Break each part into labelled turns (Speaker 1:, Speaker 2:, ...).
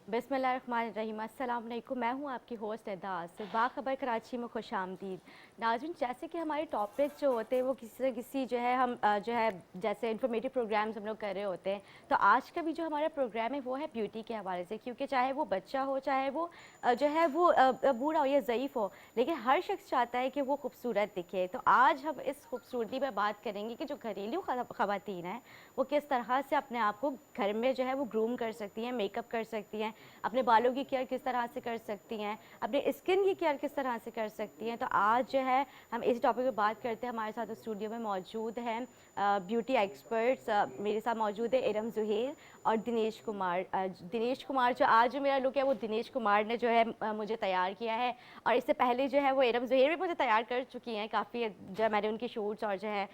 Speaker 1: बिस्मिल्लाहिर्रहमानिर्रहीम। अस्सलाम वालेकुम। मैं हूँ आपकी होस्ट एदाज से बाखबर कराची में खुश आमदीद। नाज़रीन, जैसे कि हमारे टॉपिक जो होते हैं वो किसी न किसी जो है हम जो है जैसे इन्फॉर्मेटिव प्रोग्राम्स हम लोग कर रहे होते हैं, तो आज का भी जो हमारा प्रोग्राम है वो है ब्यूटी के हवाले से। क्योंकि चाहे वो बच्चा हो, चाहे वो जो है वो बूढ़ा हो या ज़ईफ़ हो, लेकिन हर शख्स चाहता है कि वो खूबसूरत दिखे। तो आज हम इस खूबसूरती पर बात करेंगे कि जो घरेलू ख़वातीन हैं वो किस तरह से अपने आप को घर में जो है वो ग्रूम कर सकती हैं, मेकअप कर सकती हैं, अपने बालों की केयर किस तरह से कर सकती हैं, अपने स्किन की केयर किस तरह से कर सकती हैं। तो आज जो है हम इस टॉपिक पे बात करते हैं। हमारे साथ स्टूडियो में मौजूद हैं ब्यूटी एक्सपर्ट्स। मेरे साथ मौजूद है इरम ज़ुहैर और दिनेश कुमार। दिनेश कुमार जो आज जो मेरा लुक है वो दिनेश कुमार ने जो है मुझे तैयार किया है, और इससे पहले जो है वो इरम ज़ुहैर भी मुझे तैयार कर चुकी हैं काफ़ी। जो मैंने उनके शूट्स और जो है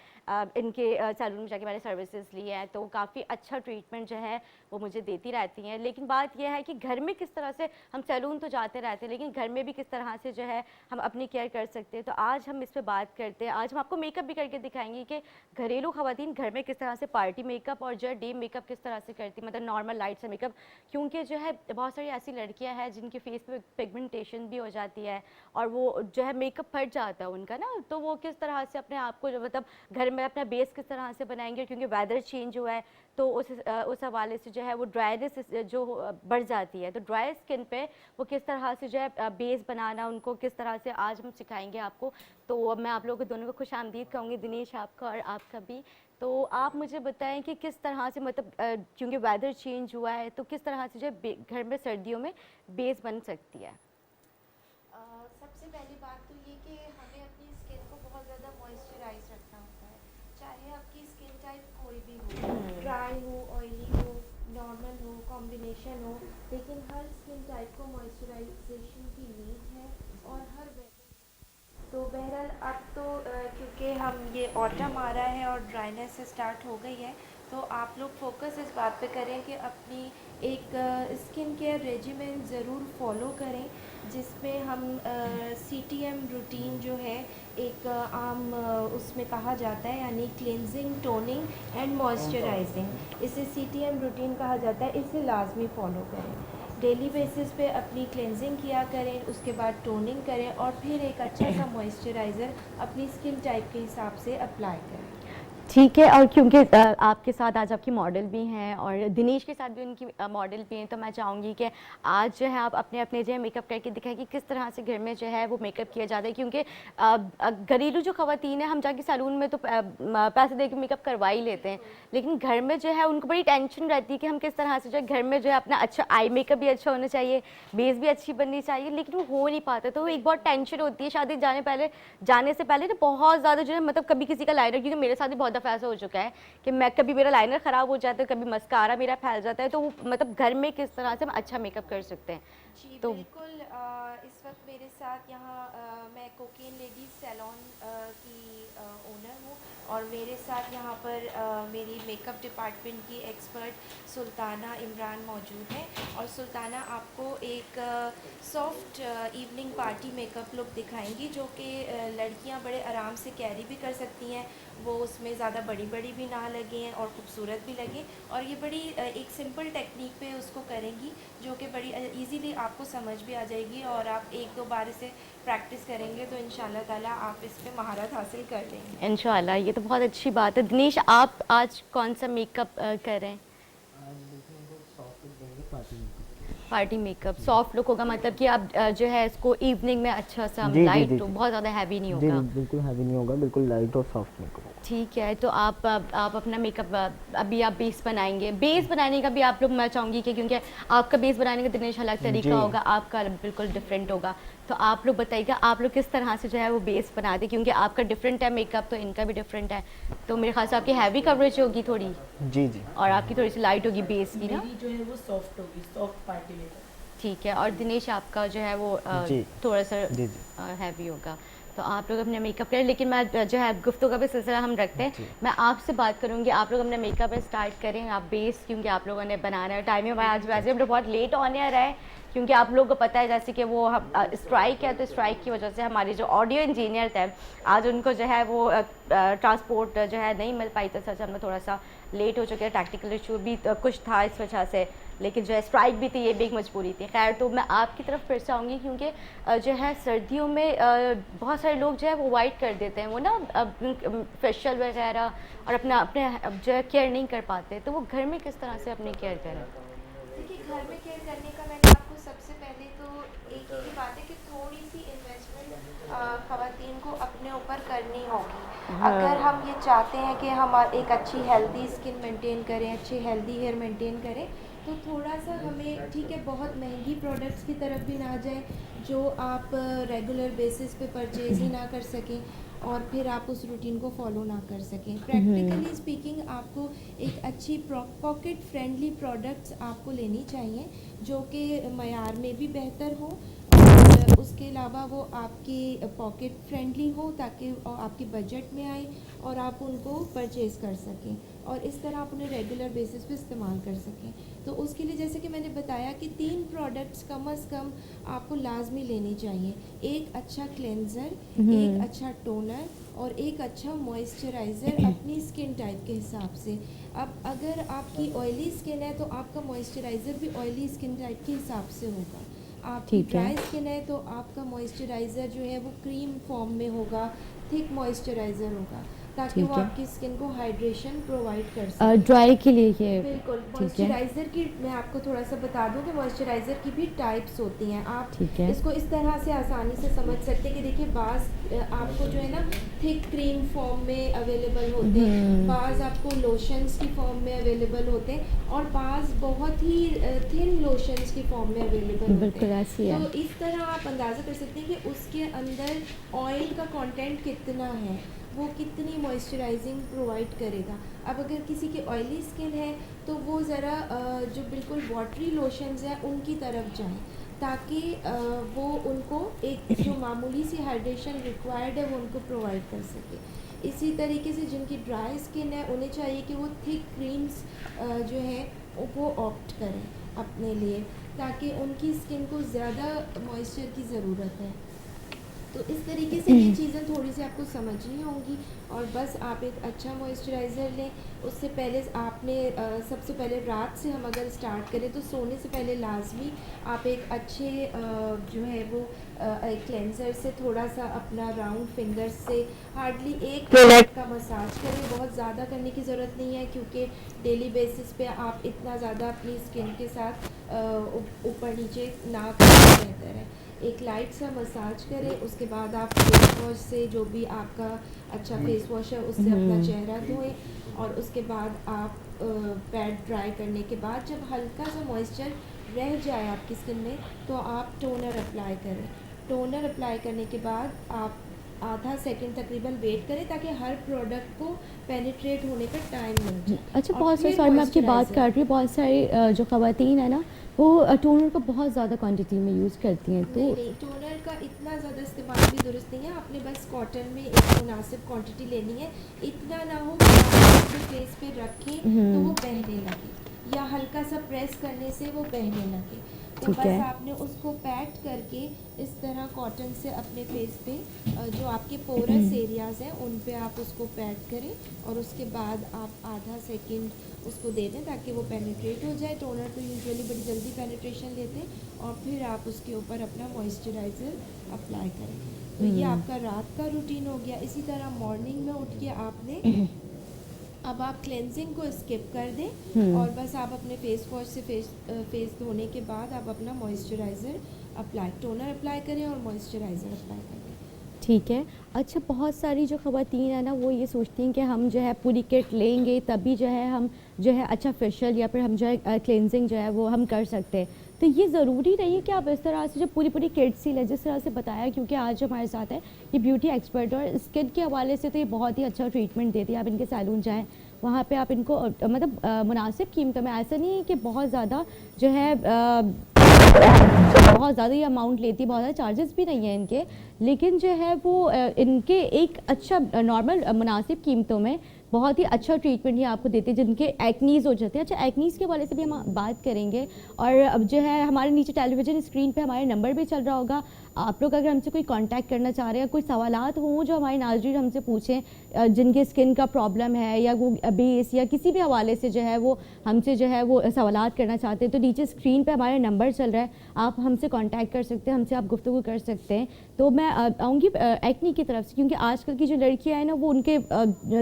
Speaker 1: इनके सैलून में जाके मैंने सर्विसेज ली हैं, तो काफ़ी अच्छा ट्रीटमेंट जो है वो मुझे देती रहती हैं। लेकिन बात यह है कि घर में किस तरह से हम सैलून तो जाते रहते हैं, लेकिन घर में भी किस तरह से जो है हम अपनी केयर कर सकते हैं। तो आज हम इस पर बात करते हैं। आज हम आपको मेकअप भी करके दिखाएंगे कि घरेलू ख़वातीन घर में किस तरह से पार्टी मेकअप और जो है डे मेकअप किस तरह से करती, मतलब नॉर्मल लाइट से मेकअप। क्योंकि जो है बहुत सारी ऐसी लड़कियां हैं जिनके फेस पे पिगमेंटेशन भी हो जाती है और वो जो है मेकअप फट जाता है उनका ना, तो वो किस तरह से अपने आप को जो मतलब घर में अपना बेस किस तरह से बनाएंगे। क्योंकि वेदर चेंज हुआ है तो उस हवाले से जो है वो ड्राइनेस जो बढ़ जाती है, तो ड्राई स्किन पे वो किस तरह से जो है बेस बनाना उनको किस तरह से आज हम सिखाएंगे आपको। तो अब मैं आप लोगों को दोनों को खुश आमदीद कहूँगी, दिनेश आपका और आपका भी। तो आप मुझे बताएं कि किस तरह से मतलब क्योंकि वेदर चेंज हुआ है तो किस तरह से जो है घर में सर्दियों में बेस बन सकती है।
Speaker 2: सबसे पहली बात तो ये कि हमें अपनी स्किन को बहुत ज़्यादा मॉइस्चराइज रखना होता है। चाहे आपकी स्किन टाइप कोई भी हो, ड्राई हो, ऑयली हो, नॉर्मल हो, कॉम्बिनेशन हो, लेकिन हर स्किन टाइप को मॉइस्चराइजेशन की नीड है। और हर तो बहरहाल अब तो क्योंकि हम ये ऑटम आ रहा है और ड्राइनेस स्टार्ट हो गई है, तो आप लोग फोकस इस बात पे करें कि अपनी एक स्किन केयर रेजिमेंट ज़रूर फॉलो करें, जिसमें हम CTM रूटीन जो है एक आम उसमें कहा जाता है, यानी क्लिनजिंग, टोनिंग एंड मॉइस्चराइजिंग, इसे CTM रूटीन कहा जाता है। इसे लाजमी फॉलो करें। डेली बेसिस पे अपनी क्लेंजिंग किया करें, उसके बाद टोनिंग करें और फिर एक अच्छा सा मॉइस्चराइज़र अपनी स्किन टाइप के हिसाब से अप्लाई करें।
Speaker 1: ठीक है। और क्योंकि आपके साथ आज आपकी मॉडल भी हैं और दिनेश के साथ भी उनकी मॉडल भी हैं, तो मैं चाहूँगी कि आज जो है आप अपने अपने जो है मेकअप करके दिखाएं कि किस तरह से घर में जो है वो मेकअप किया जाता है। क्योंकि घरेलू जो ख़वातीन है हम जाके सैलून में तो पैसे दे के मेकअप करवा ही लेते हैं, लेकिन घर में जो है उनको बड़ी टेंशन रहती है कि हम किस तरह से जो है घर में जो है अपना अच्छा आई मेकअप भी अच्छा होना चाहिए, बेस भी अच्छी बननी चाहिए, लेकिन वो हो नहीं पाता। तो एक बहुत टेंशन होती है शादी जाने से पहले ना, बहुत ज़्यादा जो है मतलब कभी किसी का लाइनर, क्योंकि मेरे साथ भी बहुत दफ़ा ऐसा हो चुका है कि मैं कभी मेरा लाइनर ख़राब हो जाता है, कभी मस्कारा मेरा फैल जाता है, तो वो मतलब घर में किस तरह से हम अच्छा मेकअप कर सकते हैं।
Speaker 2: जी
Speaker 1: तो
Speaker 2: बिल्कुल। इस वक्त मेरे साथ यहाँ मैं कोकेन लेडीज़ सैलून की ओनर हूँ, और मेरे साथ यहाँ पर मेरी मेकअप डिपार्टमेंट की एक्सपर्ट सुल्ताना इमरान मौजूद है। और सुल्ताना आपको एक soft evening party makeup look दिखाएंगी, जो कि लड़कियाँ बड़े आराम से कैरी भी कर सकती हैं, वो उसमें ज़्यादा बड़ी बड़ी भी ना लगें और ख़ूबसूरत भी लगे। और ये बड़ी एक सिंपल टेक्निक पे उसको करेंगी, जो कि बड़ी इजीली आपको समझ भी आ जाएगी, और आप एक दो बार इसे प्रैक्टिस करेंगे तो इंशाल्लाह ताला आप इस पे महारत हासिल कर लेंगे।
Speaker 1: इंशाल्लाह ये तो बहुत अच्छी बात है। दिनेश, आप आज कौन सा मेकअप कर रहे हैं?
Speaker 3: आज देखिए हम लोग सॉफ्ट लुक देंगे पार्टी मेकअप के
Speaker 1: पार्टी मेकअप
Speaker 3: जी
Speaker 1: सॉफ्ट लुक होगा, मतलब कि आप जो है इसको इवनिंग में अच्छा सा
Speaker 3: जी जी जी
Speaker 1: लाइट,
Speaker 3: जी
Speaker 1: बहुत ज़्यादा हैवी नहीं
Speaker 3: जी
Speaker 1: होगा।
Speaker 3: बिल्कुल हैवी नहीं होगा, बिल्कुल लाइट और सॉफ्ट मेकअप होगा।
Speaker 1: ठीक है। तो आप अपना मेकअप अभी आप बेस बनाएंगे। बेस बनाने का भी आप लोग, मैं चाहूँगी कि क्योंकि आपका बेस बनाने का दिनेश अलग तरीका
Speaker 3: जी
Speaker 1: होगा, आपका बिल्कुल डिफरेंट होगा। तो आप लोग बताइएगा आप लोग किस तरह से जो है वो बेस बनाते, क्योंकि आपका डिफरेंट है मेकअप तो इनका भी डिफरेंट है। तो मेरे ख्याल से आपकी हैवी कवरेज होगी थोड़ी,
Speaker 3: जी जी
Speaker 1: और आपकी थोड़ी सी लाइट होगी बेस की ना।
Speaker 4: मेरी जो है वो सॉफ्ट होगी, सॉफ्ट पार्टी मेकअप।
Speaker 1: ठीक है। और दिनेश आपका जो है वो
Speaker 3: जी
Speaker 1: थोड़ा सा
Speaker 3: जी जी
Speaker 1: हैवी होगा। तो आप लोग अपने मेकअप करें, लेकिन मैं जो है गुफ्तगू का भी सिलसिला हम रखते हैं।
Speaker 3: जी
Speaker 1: मैं आपसे बात करूँगी, आप लोग अपने मेकअप स्टार्ट करें, आप बेस क्योंकि आप लोगों ने बनाना है। टाइमिंग आज वैसे हम लोग बहुत लेट ऑन एयर है, क्योंकि आप लोगों को पता है जैसे कि वो हम स्ट्राइक है, तो स्ट्राइक की वजह से हमारे जो ऑडियो इंजीनियर थे आज उनको जो है वो ट्रांसपोर्ट जो है नहीं मिल पाई, तो सच हमने थोड़ा सा लेट हो चुके हैं, टैक्टिकल इशू भी कुछ था इस वजह से, लेकिन जो है स्ट्राइक भी थी, ये भी एक मजबूरी थी। खैर, तो मैं आपकी तरफ फिर से आऊँगी क्योंकि जो है सर्दियों में बहुत सारे लोग जो है वो अवॉइड कर देते हैं, वो ना फेशियल वगैरह और अपने जो है केयर नहीं कर पाते, तो वो घर में किस तरह से अपनी केयर करें?
Speaker 2: देखिए, घर में केयर करने का मैंने आपको सबसे पहले तो एक ही बात है कि थोड़ी सी इन्वेस्टमेंट ख़वातीन को अपने ऊपर करनी होगी। अगर हम ये चाहते हैं कि हम एक अच्छी हेल्दी स्किन मेंटेन करें, अच्छी हेल्दी हेयर मेंटेन करें, तो थोड़ा सा हमें, ठीक है, बहुत महंगी प्रोडक्ट्स की तरफ भी ना जाए जो आप रेगुलर बेसिस पे परचेज ही ना कर सकें और फिर आप उस रूटीन को फॉलो ना कर सकें। प्रैक्टिकली स्पीकिंग आपको एक अच्छी पॉकेट फ्रेंडली प्रोडक्ट्स आपको लेनी चाहिए जो कि मयार में भी बेहतर हो और उसके अलावा वो आपकी पॉकेट फ्रेंडली हो ताकि आपके बजट में आए और आप उनको परचेज़ कर सकें और इस तरह आप उन्हें रेगुलर बेसिस पे इस्तेमाल कर सकें। तो उसके लिए जैसे कि मैंने बताया कि 3 प्रोडक्ट्स कम से कम आपको लाजमी लेनी चाहिए। एक अच्छा क्लेंज़र, एक अच्छा टोनर और एक अच्छा मॉइस्चराइज़र अपनी स्किन टाइप के हिसाब से। अब अगर आपकी ऑयली स्किन है तो आपका मॉइस्चराइज़र भी ऑयली स्किन टाइप के हिसाब से होगा। आपकी ड्राई स्किन है तो आपका मॉइस्चराइज़र जो है वो क्रीम फॉर्म में होगा, थिक मॉइस्चराइज़र होगा ताकि वो आपकी स्किन को हाइड्रेशन प्रोवाइड कर सके।
Speaker 1: ड्राई के लिए ये
Speaker 2: बिल्कुल। मॉइस्चराइज़र की मैं आपको थोड़ा सा बता दूं कि मॉइस्चराइज़र की भी टाइप्स होती हैं। आप इसको इस तरह से आसानी से समझ सकते हैं कि देखिए, बाज़ आपको जो है ना थिक क्रीम फॉर्म में अवेलेबल होते हैं, बाज़ आपको लोशंस की फॉर्म में अवेलेबल होते हैं और बाज़ बहुत ही थिन लोशंस की फॉर्म में अवेलेबल होते हैं। तो इस तरह आप अंदाज़ा कर सकते हैं कि उसके अंदर ऑयल का कंटेंट कितना है, वो कितनी मॉइस्चराइजिंग प्रोवाइड करेगा। अब अगर किसी की ऑयली स्किन है तो वो ज़रा जो बिल्कुल वाटरी लोशंस हैं उनकी तरफ जाएं ताकि वो उनको एक जो मामूली सी हाइड्रेशन रिक्वायर्ड है वो उनको प्रोवाइड कर सके। इसी तरीके से जिनकी ड्राई स्किन है उन्हें चाहिए कि वो थिक क्रीम्स जो है वो ऑप्ट करें अपने लिए ताकि उनकी स्किन को ज़्यादा मॉइस्चर की ज़रूरत है। तो इस तरीके से ये चीज़ें थोड़ी सी आपको समझनी होंगी और बस आप एक अच्छा मॉइस्चराइज़र लें। उससे पहले आपने सबसे पहले रात से हम अगर स्टार्ट करें तो सोने से पहले लाजमी आप एक अच्छे जो है वो क्लेंजर से थोड़ा सा अपना राउंड फिंगर्स से हार्डली 1 मिनट का मसाज करें। बहुत ज़्यादा करने की ज़रूरत नहीं है क्योंकि डेली बेसिस पे आप इतना ज़्यादा अपनी स्किन के साथ ऊपर नीचे ना करें, बेहतर है। एक लाइट सा मसाज करें, उसके बाद आप फेस वॉश से, जो भी आपका अच्छा फेस वॉश है उससे अपना चेहरा धोएं और उसके बाद आप पैड ड्राई करने के बाद जब हल्का सा मॉइस्चर रह जाए आपकी स्किन में तो आप टोनर अप्लाई करें। टोनर अप्लाई करने के बाद आप आधा सेकंड तकरीबन वेट करें ताकि हर प्रोडक्ट को पेनिट्रेट होने का टाइम मिल जाए।
Speaker 1: अच्छा, बहुत सारे, सॉरी मैं आपकी बात कर रही हूँ, बहुत सारी जो ख़वातीन है ना वो टोनर को बहुत ज़्यादा क्वांटिटी में यूज़ करती हैं। तो
Speaker 2: नहीं, टोनर का इतना ज़्यादा इस्तेमाल भी दुरुस्त नहीं है। आपने बस कॉटन में एक मुनासिब क्वांटिटी लेनी है, इतना ना हो कि आप अपने फेस पे रखें तो वो बहने लगे या हल्का सा प्रेस करने से वो बहने लगे। तो बस आपने उसको पैट करके इस तरह कॉटन से अपने फेस पे जो आपके पोरस एरियाज़ हैं उन पे आप उसको पैट करें और उसके बाद आप आधा सेकंड उसको दे दें ताकि वो पेनिट्रेट हो जाए। टोनर तो यूजुअली बड़ी जल्दी पेनिट्रेशन लेते हैं और फिर आप उसके ऊपर अपना मॉइस्चराइज़र अप्लाई करें। तो ये आपका रात का रूटीन हो गया। इसी तरह मॉर्निंग में उठ के आपने अब आप क्लेंजिंग को स्किप कर दें और बस आप अपने फेस वॉश से फेस धोने के बाद आप अपना मॉइस्चराइज़र अप्लाई, टोनर अप्लाई करें और मॉइस्चराइज़र अप्लाई करें।
Speaker 1: ठीक है। अच्छा, बहुत सारी जो ख़वातीन है ना वो ये सोचती हैं कि हम जो है पूरी किट लेंगे तभी जो है हम जो है अच्छा फेशियल या फिर हम जो है क्लेंजिंग जो है वो हम कर सकते हैं। तो ये ज़रूरी नहीं है कि आप इस तरह से जो पूरी किट्स ही लें जिस तरह से बताया, क्योंकि आज हमारे साथ है ये ब्यूटी एक्सपर्ट और स्किन के हवाले से तो ये बहुत ही अच्छा ट्रीटमेंट देती है। आप इनके सैलून जाएँ, वहाँ पे आप इनको मतलब मुनासिब कीमतों में, ऐसा नहीं है कि बहुत ज़्यादा जो है बहुत ज़्यादा ये अमाउंट लेती, बहुत ज़्यादा चार्जेस भी नहीं है इनके, लेकिन जो है वो इनके एक अच्छा नॉर्मल मुनासिब कीमतों में बहुत ही अच्छा ट्रीटमेंट ही आपको देते हैं जिनके एक्नीज़ हो जाते हैं। अच्छा, एक्नीज़ के वाले से भी हम बात करेंगे और अब जो है हमारे नीचे टेलीविज़न स्क्रीन पे हमारे नंबर भी चल रहा होगा, आप लोग अगर हमसे कोई कांटेक्ट करना चाह रहे हैं, कोई सवालात हों जो हमारे नाज़रीन हमसे पूछें, जिनके स्किन का प्रॉब्लम है या वो बेस या किसी भी हवाले से जो है वो हमसे जो है वो सवालात करना चाहते हैं, तो नीचे स्क्रीन पे हमारा नंबर चल रहा है, आप हमसे कांटेक्ट कर सकते हैं, हमसे आप गुफ्तगू कर सकते हैं। तो मैं आऊँगी एक्नी की तरफ से, क्योंकि आजकल की जो लड़कियाँ हैं ना वो उनके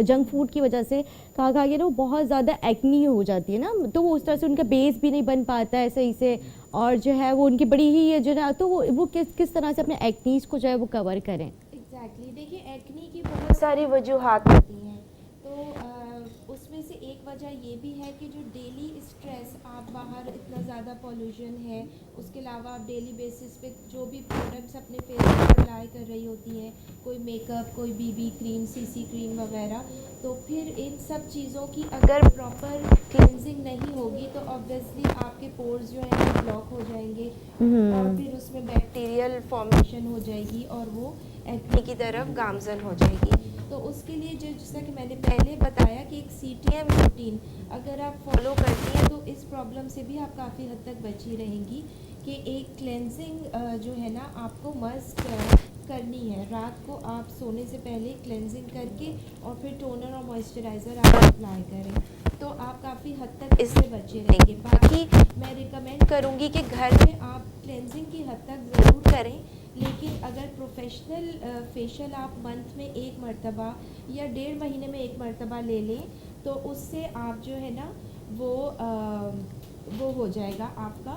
Speaker 1: जंक फूड की वजह से कहा गया ना वो बहुत ज़्यादा एक्नी हो जाती है ना, तो वो उस तरह से उनका बेस भी नहीं बन पाता है सही से, और जो है वो उनकी बड़ी ही जो है तो वो किस तरह से अपने एक्नीज़ को जो है वो कवर करें।
Speaker 2: एग्जैक्टली देखिए एक्ने की बहुत सारी वजूहात होती हैं, तो उसमें से एक वजह ये भी है कि जो डेली स्ट्रेस, आप बाहर इतना ज़्यादा पॉल्यूशन है, उसके अलावा आप डेली बेसिस पे जो भी प्रोडक्ट्स अपने फेस पर अप्लाई कर रही होती हैं, कोई मेकअप, कोई बीबी क्रीम, सीसी क्रीम वगैरह, तो फिर इन सब चीज़ों की अगर प्रॉपर क्लिनजिंग नहीं होगी तो ऑब्वियसली आपके पोर्स जो हैं वो ब्लॉक हो जाएंगे और फिर उसमें बैक्टीरियल फॉर्मेशन हो जाएगी और वो एक्ने की तरफ गामजन हो जाएगी। तो उसके लिए जो जैसा कि मैंने पहले बताया कि एक CTM रूटीन अगर आप फॉलो करती हैं तो इस प्रॉब्लम से भी आप काफ़ी हद तक बची रहेंगी कि एक क्लेंजिंग जो है ना आपको मस्ट करनी है। रात को आप सोने से पहले क्लेंजिंग करके और फिर टोनर और मॉइस्चराइज़र आप अप्लाई करें तो आप काफ़ी हद तक इससे बचे रहेंगे। बाकी मैं रिकमेंड करूँगी कि घर में आप क्लेंजिंग की हद तक ज़रूर करें, लेकिन अगर प्रोफेशनल फेशियल आप मंथ में एक मर्तबा या 1.5 महीने में एक मर्तबा ले लें तो उससे आप जो है ना वो हो जाएगा आपका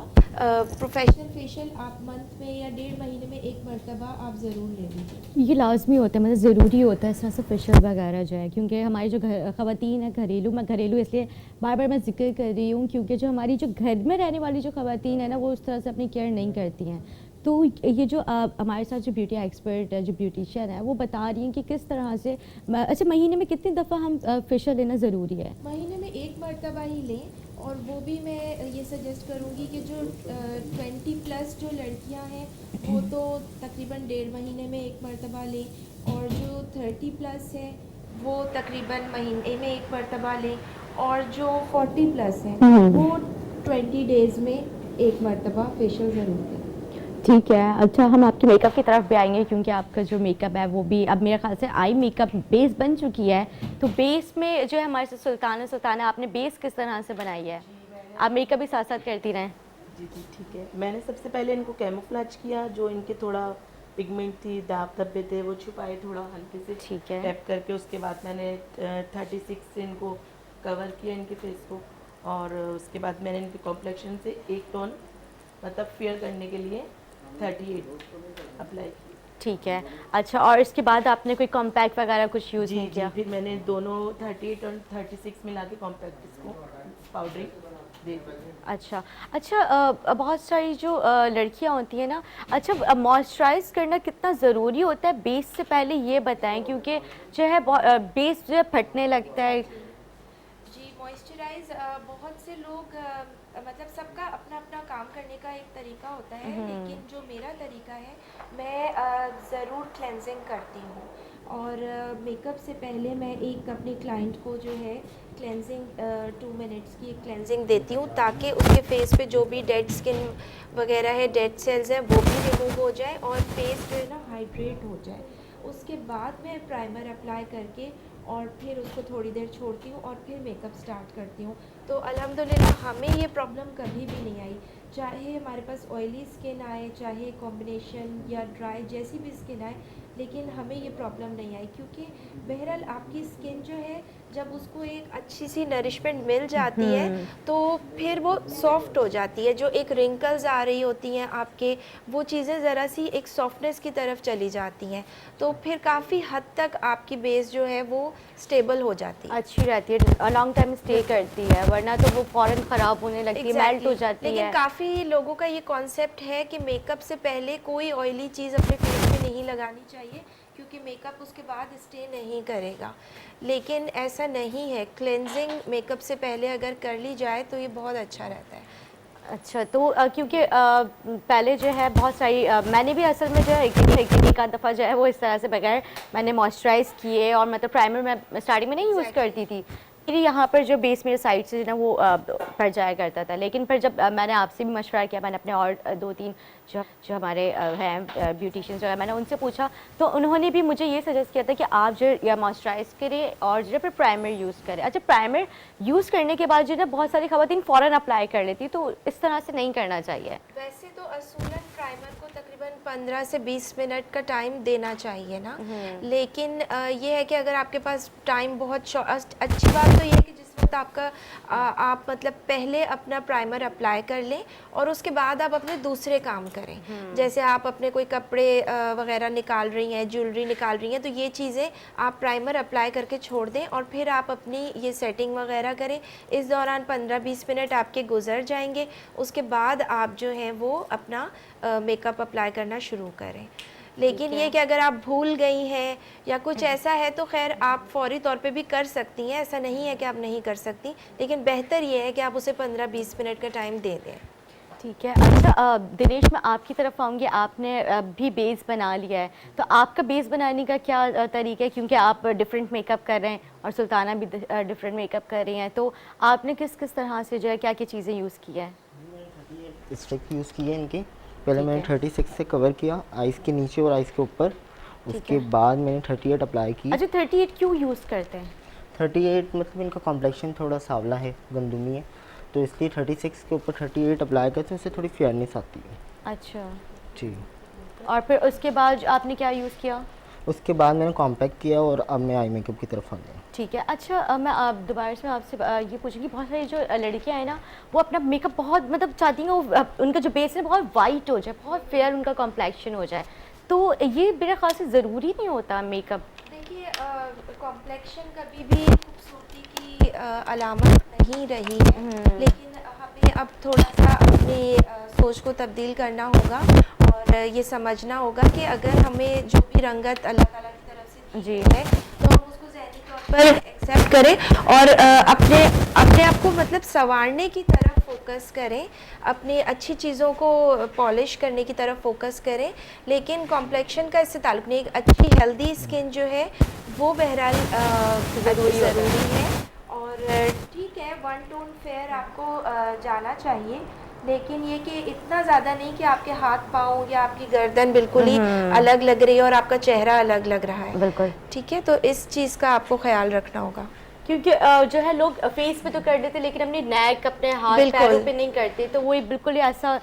Speaker 2: प्रोफेशनल फेशियल आप मंथ में या 1.5 महीने में एक मर्तबा आप ज़रूर ले लीजिए।
Speaker 1: ये लाजमी होता है, मतलब ज़रूरी होता है इस तरह से फेशियल वगैरह जो है, क्योंकि हमारी जो ख़वातीन है घरेलू, मैं घरेलू इसलिए बार बार मैं जिक्र कर रही हूँ क्योंकि जो हमारी जो घर में रहने वाली जो ख़वातीन है ना वो उस तरह से अपनी केयर नहीं करती हैं। तो ये जो हमारे साथ जो ब्यूटी एक्सपर्ट है, जो ब्यूटिशियन है, वो बता रही हैं कि किस तरह से अच्छा महीने में कितनी दफ़ा हम फेशियल लेना ज़रूरी है?
Speaker 2: महीने में एक मर्तबा ही लें, और वो भी मैं ये सजेस्ट करूँगी कि जो 20+ जो लड़कियां हैं वो तो तकरीबन 1.5 महीने में एक मर्तबा लें, और जो 30+ है वो तकरीबन महीने में एक मर्तबा लें, और जो 40+ हैं वो 20 डेज़ में एक मर्तबा फेशियल ज़रूर लें।
Speaker 1: ठीक है। अच्छा हम आपके मेकअप की तरफ भी आएंगे, क्योंकि आपका जो मेकअप है वो भी अब मेरे ख्याल से आई मेकअप बेस बन चुकी है, तो बेस में जो है हमारे से सुल्ताना आपने बेस किस तरह से बनाई है? आप मेकअप भी साथ साथ करती रहें।
Speaker 4: जी ठीक है। मैंने सबसे पहले इनको कैमोफ्लेज किया, जो इनके थोड़ा पिगमेंट थी, दाग धब्बे थे, वो छुपाए थोड़ा हल्के से
Speaker 1: ठीक है।
Speaker 4: टैप करके। उसके बाद मैंने 36 से इनको कवर किया इनके फेस को, और उसके बाद मैंने इनके कॉम्प्लेक्शन से एक टोन मतलब फेयर करने के लिए 38 अप्लाई किया।
Speaker 1: ठीक है। अच्छा और इसके बाद आपने कोई कॉम्पैक्ट वगैरह कुछ यूज़ नहीं किया?
Speaker 4: फिर मैंने दोनों 38 और 36 मिला के कॉम्पैक्ट इसको पाउडरिंग दे दी।
Speaker 1: अच्छा बहुत सारी जो लड़कियां होती हैं ना, अच्छा मॉइस्चराइज़ करना कितना ज़रूरी होता है बेस से पहले ये बताएं, क्योंकि जो है बेस जो है फटने लगता है।
Speaker 2: जी मॉइस्चराइज बहुत से लोग मतलब सबका अपना अपना काम करने का एक तरीका होता है, लेकिन जो मेरा तरीका है मैं ज़रूर क्लेंजिंग करती हूँ, और मेकअप से पहले मैं एक अपने क्लाइंट को जो है क्लेंजिंग 2 मिनट्स की क्लेंजिंग देती हूँ, ताकि उसके फेस पे जो भी डेड स्किन वगैरह है, डेड सेल्स हैं, वो भी रिमूव हो जाए और फेस जो है ना हाइड्रेट हो जाए। उसके बाद मैं प्राइमर अप्लाई करके और फिर उसको थोड़ी देर छोड़ती हूँ और फिर मेकअप स्टार्ट करती हूँ। तो अल्हम्दुलिल्लाह हमें ये प्रॉब्लम कभी भी नहीं आई, चाहे हमारे पास ऑयली स्किन आए, चाहे कॉम्बिनेशन या ड्राई जैसी भी स्किन आए, लेकिन हमें ये प्रॉब्लम नहीं आई, क्योंकि बहरहाल आपकी स्किन जो है जब उसको एक अच्छी सी नरिशमेंट मिल जाती है तो फिर वो सॉफ्ट हो जाती है। जो एक रिंकल्स आ रही होती हैं आपके, वो चीज़ें ज़रा सी एक सॉफ्टनेस की तरफ चली जाती हैं, तो फिर काफ़ी हद तक आपकी बेस जो है वो स्टेबल हो जाती है,
Speaker 1: अच्छी रहती है, लॉन्ग टाइम स्टे करती है, वरना तो वो फ़ौरन ख़राब होने लगती है, मेल्ट हो जाती है।
Speaker 2: लेकिन काफ़ी लोगों का ये कॉन्सेप्ट है कि मेकअप से पहले कोई ऑयली चीज़ अपने फेस पे नहीं लगानी चाहिए, क्योंकि मेकअप उसके बाद स्टे नहीं करेगा, लेकिन ऐसा नहीं है। क्लेंजिंग मेकअप से पहले अगर कर ली जाए तो ये बहुत अच्छा रहता है।
Speaker 1: अच्छा तो क्योंकि पहले जो है बहुत सारी मैंने भी असल में जो है एक आध दफ़ा जो है वो इस तरह से बगैर मैंने मॉइस्चराइज़ किए और मतलब प्राइमर मैं स्टार्टिंग में नहीं यूज़ करती थी, मेरी यहाँ पर जो बेस मेरे साइड से ना वो पड़ जाया करता था, लेकिन फिर जब मैंने आपसे भी मशवरा किया, मैंने अपने और 2-3 जो हमारे हैं ब्यूटिशियंस जो है, मैंने उनसे पूछा, तो उन्होंने भी मुझे ये सजेस्ट किया था कि आप जो या मॉइस्चराइज़ करें और जो फिर प्राइमर यूज़ करें। अच्छा, प्राइमर यूज़ करने के बाद जो ना बहुत सारी ख़वातीन फ़ौरन अप्लाई कर लेती, तो इस तरह से नहीं करना चाहिए।
Speaker 2: वैसे तो असूलन प्राइमर को तकरीबन 15 से 20 मिनट का टाइम देना चाहिए ना, लेकिन ये है कि अगर आपके पास टाइम बहुत अच्छी बात तो ये है कि जिस वक्त आपका आप मतलब पहले अपना प्राइमर अप्लाई कर लें और उसके बाद आप अपने दूसरे काम करें। जैसे आप अपने कोई कपड़े वगैरह निकाल रही हैं, ज्वेलरी निकाल रही हैं, तो ये चीज़ें आप प्राइमर अप्लाई करके छोड़ दें और फिर आप अपनी ये सेटिंग वगैरह करें। इस दौरान 15-20 मिनट आपके गुजर जाएंगे, उसके बाद आप जो हैं वो अपना मेकअप अप्लाई करना शुरू करें। लेकिन ये कि अगर आप भूल गई हैं या कुछ ऐसा है तो खैर आप फौरी तौर पे भी कर सकती हैं, ऐसा नहीं है कि आप नहीं कर सकती, लेकिन बेहतर ये है कि आप उसे 15-20 मिनट का टाइम दे दें।
Speaker 1: ठीक है। अच्छा दिनेश, मैं आपकी तरफ आऊँगी, आपने भी बेस बना लिया है, तो आपका बेस बनाने का क्या तरीका है, क्योंकि आप डिफरेंट मेकअप कर रहे हैं और सुल्ताना भी डिफरेंट मेकअप कर रही हैं, तो आपने किस किस तरह से जो है क्या क्या चीज़ें यूज़ की है?
Speaker 3: स्ट्रिक यूज़ किए इनके, पहले मैंने 36 से कवर किया आइज़ के नीचे और आइज़ के ऊपर, उसके बाद मैंने 38 अप्लाई की।
Speaker 1: अच्छा, 38 क्यों यूज़ करते हैं?
Speaker 3: 38 मतलब इनका कॉम्प्लेक्शन थोड़ा सांवला है, गंदुमी है, तो इसलिए 36 के ऊपर 38 अप्लाई करते हैं, उससे थोड़ी फेयरनेस आती है।
Speaker 1: अच्छा
Speaker 3: जी।
Speaker 1: और फिर उसके बाद आपने क्या यूज़ किया?
Speaker 3: उसके बाद मैंने कॉम्पैक्ट किया और अब मैं आई मेकअप की तरफ आ गया।
Speaker 1: ठीक है। अच्छा मैं दोबारा से आपसे ये पूछूंगी, बहुत सारी जो लड़कियां हैं ना वो अपना मेकअप बहुत मतलब चाहती हैं उनका जो बेस है बहुत वाइट हो जाए, बहुत फेयर उनका कॉम्प्लेक्शन हो जाए, तो ये मेरे ख्याल से ज़रूरी नहीं होता मेकअप।
Speaker 2: देखिए कॉम्प्लेक्शन कभी भी खूबसूरती की अलामत नहीं रही है, लेकिन हमें अब थोड़ा सा अपनी सोच को तब्दील करना होगा और ये समझना होगा कि अगर हमें जो भी रंगत अल्लाह ताला की तरफ से दी है तो हम उसको ज़हनी तौर पर एक्सेप्ट करें और अपने आप को मतलब संवारने की तरफ फोकस करें, अपनी अच्छी चीज़ों को पॉलिश करने की तरफ फोकस करें, लेकिन कॉम्प्लेक्शन का इससे ताल्लुक़ नहीं। एक अच्छी हेल्दी स्किन जो है वो बहरहाल ज़रूरी है और ठीक है 1 टोन फेयर आपको जाना चाहिए, लेकिन ये कि इतना ज़्यादा नहीं कि आपके हाथ पाँव या आपकी गर्दन बिल्कुल ही अलग लग रही है और आपका चेहरा अलग लग रहा है।
Speaker 1: बिल्कुल
Speaker 2: ठीक है, तो इस चीज़ का आपको ख्याल रखना होगा,
Speaker 1: क्योंकि जो है लोग फेस पे तो कर देते लेकिन अपने नेक अपने हाथ
Speaker 2: बिल्कुल।
Speaker 1: पैरों पे नहीं करते, तो वो बिल्कुल ही ऐसा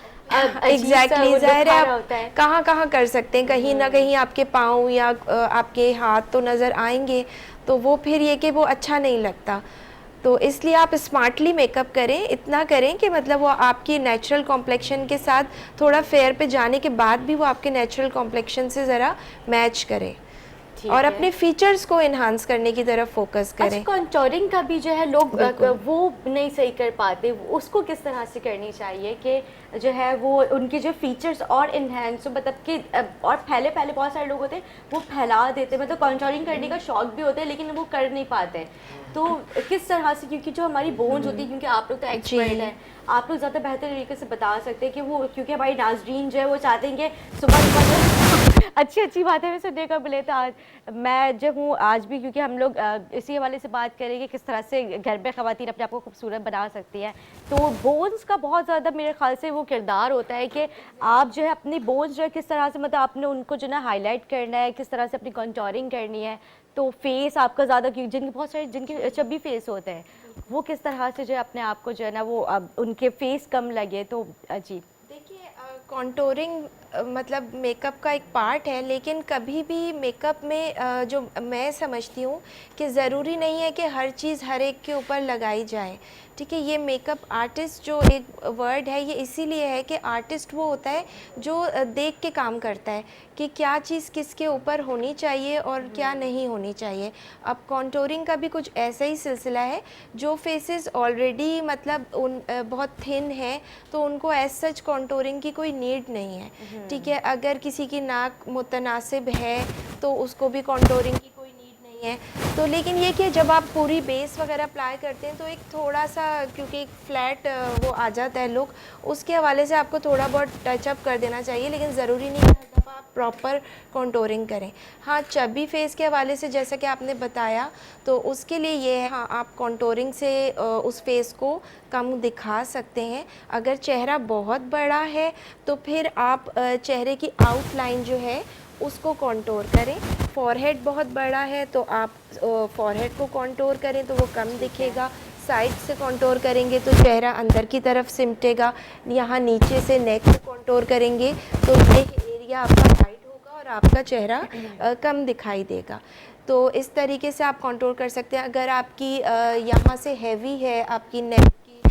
Speaker 2: एग्जैक्टली ज़ाहिर है
Speaker 1: होता है।
Speaker 2: आप कहाँ कहाँ कर सकते हैं, कहीं ना कहीं आपके पाँव या आपके हाथ तो नज़र आएंगे, तो वो फिर ये कि वो अच्छा नहीं लगता। तो इसलिए आप स्मार्टली मेकअप करें, इतना करें कि मतलब वो आपकी नेचुरल कॉम्प्लेक्शन के साथ थोड़ा फेयर पे जाने के बाद भी वो आपके नेचुरल कॉम्प्लेक्शन से ज़रा मैच करे और अपने फीचर्स को इन्हांस करने की तरफ फोकस करें।
Speaker 1: अच्छा, कंटूरिंग का भी जो है लोग वो नहीं सही कर पाते, उसको किस तरह से करनी चाहिए कि जो है वो उनके जो फीचर्स और इन्हेंस मतलब कि और पहले बहुत सारे लोग होते हैं वो फैला देते हैं, मतलब कंटूरिंग करने का शौक भी होता है लेकिन वो कर नहीं पाते, तो किस तरह से, क्योंकि जो हमारी बोन्स होती है, क्योंकि आप लोग तो एक्सपर्ट हैं, आप लोग ज़्यादा बेहतर तरीके से बता सकते हैं कि वो, क्योंकि हमारी नाज़रीन जो है वो चाहते हैं कि सुबह अच्छी बातें हमें सुनने को मिले, तो आज मैं जब हूँ आज भी, क्योंकि हम लोग इसी हवाले से बात करेंगे किस तरह से घर में ख़वातीन अपने आप को खूबसूरत बना सकती हैं, तो बोन्स का बहुत ज़्यादा मेरे ख्याल से वो किरदार होता है कि आप जो है अपनी बोन्स जो है किस तरह से मतलब आपने उनको जो है हाईलाइट करना है, किस तरह से अपनी कंटूरिंग करनी है, तो फेस आपका ज़्यादा, जिनके बहुत सारे जिनके चब्बी फेस होते हैं वो किस तरह से जो है अपने आप को जो है ना वो उनके फेस कम लगे, तो जी।
Speaker 2: देखिए कॉन्टोरिंग मतलब मेकअप का एक पार्ट है, लेकिन कभी भी मेकअप में जो मैं समझती हूँ कि ज़रूरी नहीं है कि हर चीज़ हर एक के ऊपर लगाई जाए। ठीक है, ये मेकअप आर्टिस्ट जो एक वर्ड है ये इसीलिए है कि आर्टिस्ट वो होता है जो देख के काम करता है कि क्या चीज़ किसके ऊपर होनी चाहिए और क्या नहीं होनी चाहिए। अब कॉन्टोरिंग का भी कुछ ऐसा ही सिलसिला है, जो फेसेस ऑलरेडी मतलब उन बहुत थिन है तो उनको एज सच कॉन्टोरिंग की कोई नीड नहीं है। ठीक है, अगर किसी की नाक मुतनासिब है तो उसको भी कॉन्टोरिंग की कोई नीड नहीं है। तो लेकिन ये कि जब आप पूरी बेस वगैरह अप्लाई करते हैं तो एक थोड़ा सा, क्योंकि एक फ्लैट वो आ जाता है लुक, उसके हवाले से आपको थोड़ा बहुत टचअप कर देना चाहिए, लेकिन ज़रूरी नहीं है हर दफ़ा आप प्रॉपर कॉन्टोरिंग करें। हाँ, चबी फेस के हवाले से जैसा कि आपने बताया, तो उसके लिए ये है, हाँ, आप कॉन्टोरिंग से उस फेस को कम दिखा सकते हैं। अगर चेहरा बहुत बड़ा है तो फिर आप चेहरे की आउटलाइन जो है उसको कॉन्टोर करें। फॉरहेड बहुत बड़ा है तो आप फॉरहेड को कॉन्टोर करें तो वो कम दिखेगा। साइड से कॉन्टोर करेंगे तो चेहरा अंदर की तरफ सिमटेगा। यहाँ नीचे से नेक को कॉन्टोर करेंगे तो ये एरिया आपका हाइट होगा और आपका चेहरा कम दिखाई देगा। तो इस तरीके से आप कॉन्टोर कर सकते हैं। अगर आपकी यहाँ से हैवी है आपकी नेक की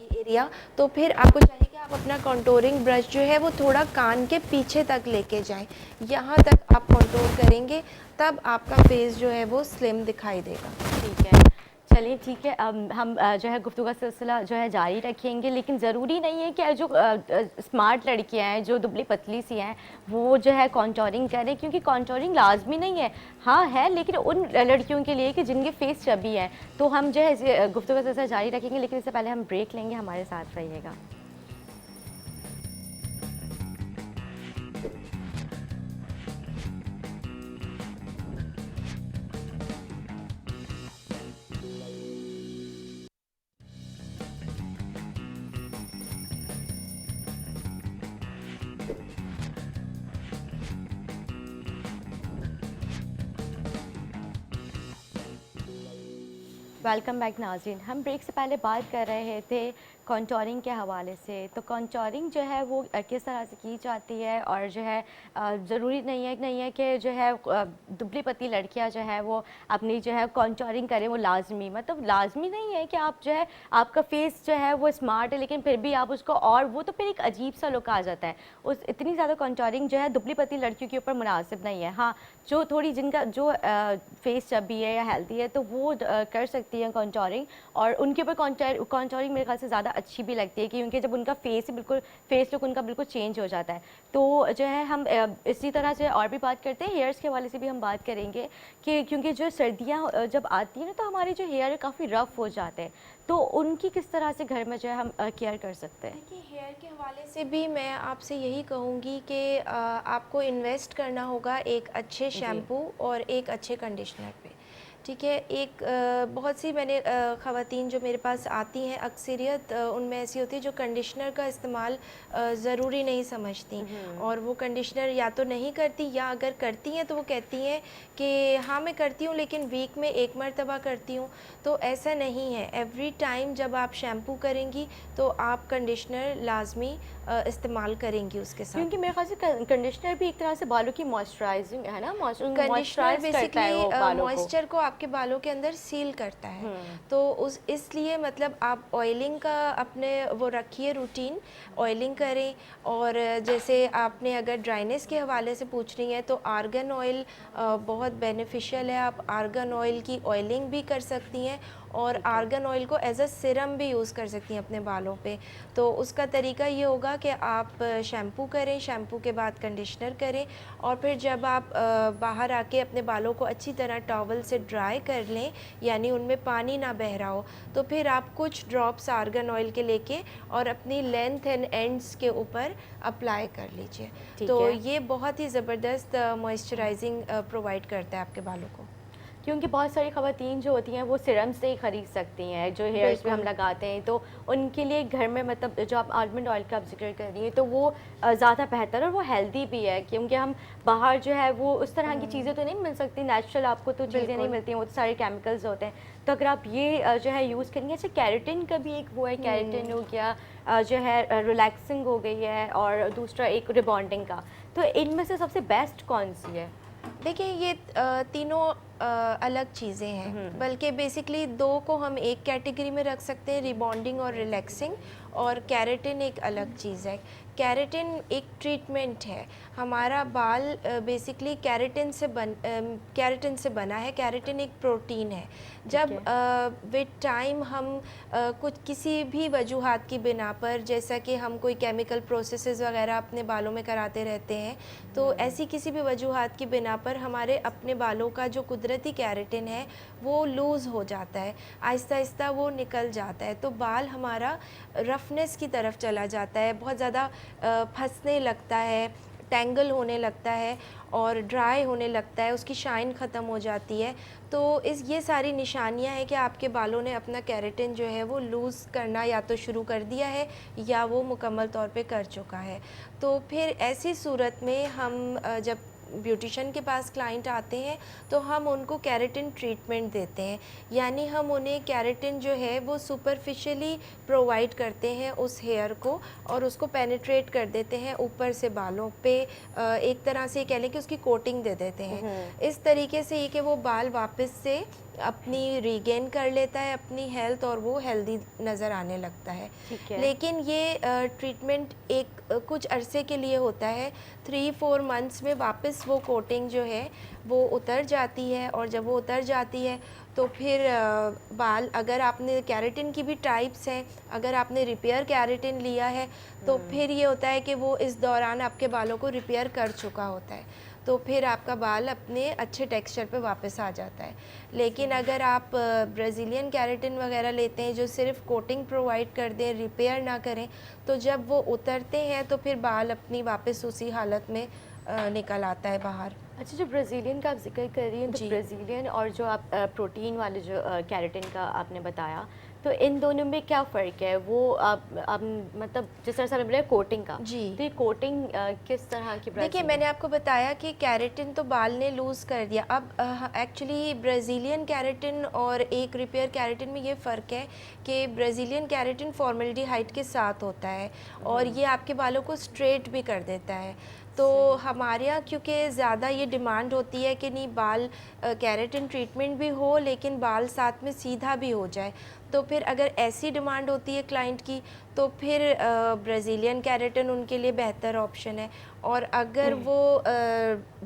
Speaker 2: ये एरिया, तो फिर आपको चाहिए कि आप अपना कॉन्टोरिंग ब्रश जो है वो थोड़ा कान के पीछे तक लेके जाएं। यहाँ तक आप कॉन्टोर करेंगे तब आपका फेस जो है वो स्लिम दिखाई देगा।
Speaker 1: ठीक है, चलिए ठीक है। अब हम जो है गुफ्तगू का सिलसिला जो है जारी रखेंगे, लेकिन ज़रूरी नहीं है कि जो स्मार्ट लड़कियां हैं जो दुबली पतली सी हैं वो जो है कॉन्टोरिंग करें, क्योंकि कॉन्टोरिंग लाजमी नहीं है। हाँ है, लेकिन उन लड़कियों के लिए कि जिनके फेस चबी है। तो हम जो है गुफ्तगू का सिलसिला जारी रखेंगे, लेकिन इससे पहले हम ब्रेक लेंगे। हमारे साथ रहिएगा। वेलकम बैक नाज़रीन। हम ब्रेक से पहले बात कर रहे थे कॉन्टोरिंग के हवाले से। तो कॉन्टोरिंग जो है वो किस तरह से की जाती है, और जो है ज़रूरी नहीं है कि जो है दुबली पतली लड़कियां जो है वो अपनी जो है कॉन्टोरिंग करें। वो लाजमी मतलब लाजमी नहीं है कि आप जो है आपका फेस जो है वो स्मार्ट है लेकिन फिर भी आप उसको, और वो तो फिर एक अजीब सा लुक आ जाता है। उस इतनी ज़्यादा कॉन्टोरिंग जो है दुबली पतली लड़कियों के ऊपर मुनासिब नहीं है। हाँ, जो थोड़ी जिनका जो फेस चबी है या हेल्दी है तो वो कर सकती हैं कॉन्टोरिंग, और उनके ऊपर कॉन्टोरिंग मेरे ख्याल से ज़्यादा अच्छी भी लगती है, क्योंकि जब उनका फेस लुक उनका बिल्कुल चेंज हो जाता है। तो जो है हम इसी तरह से और भी बात करते हैं, हेयर्स के हवाले से भी हम बात करेंगे कि क्योंकि जो सर्दियाँ जब आती हैं ना तो हमारे जो हेयर काफ़ी रफ़ हो जाते हैं, तो उनकी किस तरह से घर में जो है हम केयर कर सकते हैं।
Speaker 2: देखिए, हेयर के हवाले से भी मैं आपसे यही कहूँगी कि आपको इन्वेस्ट करना होगा एक अच्छे शैम्पू और एक अच्छे कंडीशनर पे। ठीक है, एक बहुत सी मैंने ख़वातीन जो मेरे पास आती हैं, अक्सरियत उनमें ऐसी होती है जो कंडीशनर का इस्तेमाल ज़रूरी नहीं समझती, और वो कंडीशनर या तो नहीं करती, या अगर करती हैं तो वो कहती हैं कि हाँ मैं करती हूँ लेकिन वीक में एक मरतबा करती हूँ। तो ऐसा नहीं है। एवरी टाइम जब आप शैम्पू करेंगी तो आप कंडीशनर लाजमी इस्तेमाल करेंगी उसके साथ,
Speaker 1: क्योंकि मेरे ख्याल से कंडीशनर भी एक तरह से बालों की मॉइस्चराइजिंग है ना।
Speaker 2: कंडीशनर बेसिकली मॉइस्चर को
Speaker 1: को
Speaker 2: आपके बालों के अंदर सील करता है। तो उस इसलिए मतलब आप ऑयलिंग का अपने वो रखिए रूटीन, ऑयलिंग करें। और जैसे आपने अगर ड्राइनेस के हवाले से पूछ रही हैं तो आर्गन ऑयल बहुत बेनिफिशियल है। आप आर्गन ऑयल की ऑयलिंग भी कर सकती हैं और आर्गन ऑयल को एज अ सिरम भी यूज़ कर सकती हैं अपने बालों पे। तो उसका तरीका ये होगा कि आप शैम्पू करें, शैम्पू के बाद कंडीशनर करें, और फिर जब आप बाहर आके अपने बालों को अच्छी तरह टॉवल से ड्राई कर लें, यानी उनमें पानी ना बह रहा हो, तो फिर आप कुछ ड्रॉप्स आर्गन ऑयल के लेके और अपनी लेंथ एंड एंड्स के ऊपर अप्लाई कर लीजिए। तो ये बहुत ही ज़बरदस्त मॉइस्चराइजिंग प्रोवाइड करता है आपके बालों को।
Speaker 1: क्योंकि बहुत सारी ख़वातीन जो होती हैं वो सिरम से ही ख़रीद सकती हैं जो हेयर्स पे हम लगाते हैं, तो उनके लिए घर में मतलब जो आप आलमंड ऑयल का आप जिक्र कर रही हैं तो वो ज़्यादा बेहतर और वो हेल्दी भी है। क्योंकि हम बाहर जो है वो उस तरह की चीज़ें तो नहीं मिल सकती, नेचुरल आपको तो चीज़ें नहीं मिलती हैं, वो तो सारे केमिकल्स होते हैं। तो अगर आप ये जो है यूज़ करेंगे, अच्छा कैरेटिन का भी एक वो है, कैरेटिन हो गया जो है रिलैक्सिंग हो गई है, और दूसरा एक रिबॉन्डिंग का, तो इनमें से सबसे बेस्ट कौन सी है?
Speaker 2: देखिए, ये तीनों अलग चीज़ें हैं, बल्कि बेसिकली दो को हम एक कैटेगरी में रख सकते हैं, रिबॉन्डिंग और रिलैक्सिंग, और कैरेटिन एक अलग चीज़ है। कैरेटिन एक ट्रीटमेंट है। हमारा बाल बेसिकली कैरेटिन से बना है। कैरेटिन एक प्रोटीन है। जब विद टाइम हम कुछ किसी भी वजूहात की बिना पर, जैसा कि हम कोई केमिकल प्रोसेसेस वगैरह अपने बालों में कराते रहते हैं, तो ऐसी किसी भी वजूहात की बिना पर हमारे अपने बालों का जो कुदरती कैरेटिन है वो लूज़ हो जाता है, आहिस्ता आहिस्ता वो निकल जाता है। तो बाल हमारा रफनेस की तरफ चला जाता है, बहुत ज़्यादा फंसने लगता है, टेंगल होने लगता है और ड्राई होने लगता है, उसकी शाइन ख़त्म हो जाती है। तो ये सारी निशानियां हैं कि आपके बालों ने अपना केराटिन जो है वो लूज़ करना या तो शुरू कर दिया है या वो मुकम्मल तौर पे कर चुका है। तो फिर ऐसी सूरत में हम जब ब्यूटिशियन के पास क्लाइंट आते हैं तो हम उनको केराटिन ट्रीटमेंट देते हैं, यानी हम उन्हें केराटिन जो है वो सुपरफिशियली प्रोवाइड करते हैं उस हेयर को और उसको पेनिट्रेट कर देते हैं ऊपर से बालों पे, एक तरह से कह लें कि उसकी कोटिंग दे देते हैं इस तरीके से, ये कि वो बाल वापस से अपनी रीगेन कर लेता है अपनी हेल्थ और वो हेल्दी नज़र आने लगता है।
Speaker 1: ठीक है।
Speaker 2: लेकिन ये ट्रीटमेंट कुछ अरसे के लिए होता है, 3-4 मंथ्स में वापस वो कोटिंग जो है वो उतर जाती है और जब वो उतर जाती है तो फिर बाल, अगर आपने केराटिन की भी टाइप्स हैं, अगर आपने रिपेयर केराटिन लिया है तो फिर ये होता है कि वो इस दौरान आपके बालों को रिपेयर कर चुका होता है, तो फिर आपका बाल अपने अच्छे टेक्सचर पे वापस आ जाता है। लेकिन अगर आप ब्राज़ीलियन केराटिन वगैरह लेते हैं जो सिर्फ कोटिंग प्रोवाइड कर दें, रिपेयर ना करें, तो जब वो उतरते हैं तो फिर बाल अपनी वापस उसी हालत में निकल आता है बाहर।
Speaker 1: अच्छा, जो ब्राज़ीलियन का आप ज़िक्र कर रही हैं, तो
Speaker 2: जी।
Speaker 1: ब्राज़ीलियन और जो आप प्रोटीन वाले जो केराटिन का आपने बताया, तो इन दोनों में क्या फ़र्क है? वो आप मतलब जिस तरह से आपने बोला कोटिंग का,
Speaker 2: जी।
Speaker 1: तो ये कोटिंग किस तरह की?
Speaker 2: देखिए, मैंने आपको बताया कि केराटिन तो बाल ने लूज़ कर दिया। अब एक्चुअली ब्राज़ीलियन केराटिन और एक रिपेयर केराटिन में ये फ़र्क है कि ब्राज़ीलियन केराटिन फॉर्मेल्डिहाइड के साथ होता है और ये आपके बालों को स्ट्रेट भी कर देता है। तो हमारे यहाँ क्योंकि ज़्यादा ये डिमांड होती है कि नहीं, बाल केराटिन ट्रीटमेंट भी हो लेकिन बाल साथ में सीधा भी हो जाए, तो फिर अगर ऐसी डिमांड होती है क्लाइंट की तो फिर ब्राज़ीलियन केराटिन उनके लिए बेहतर ऑप्शन है। और अगर वो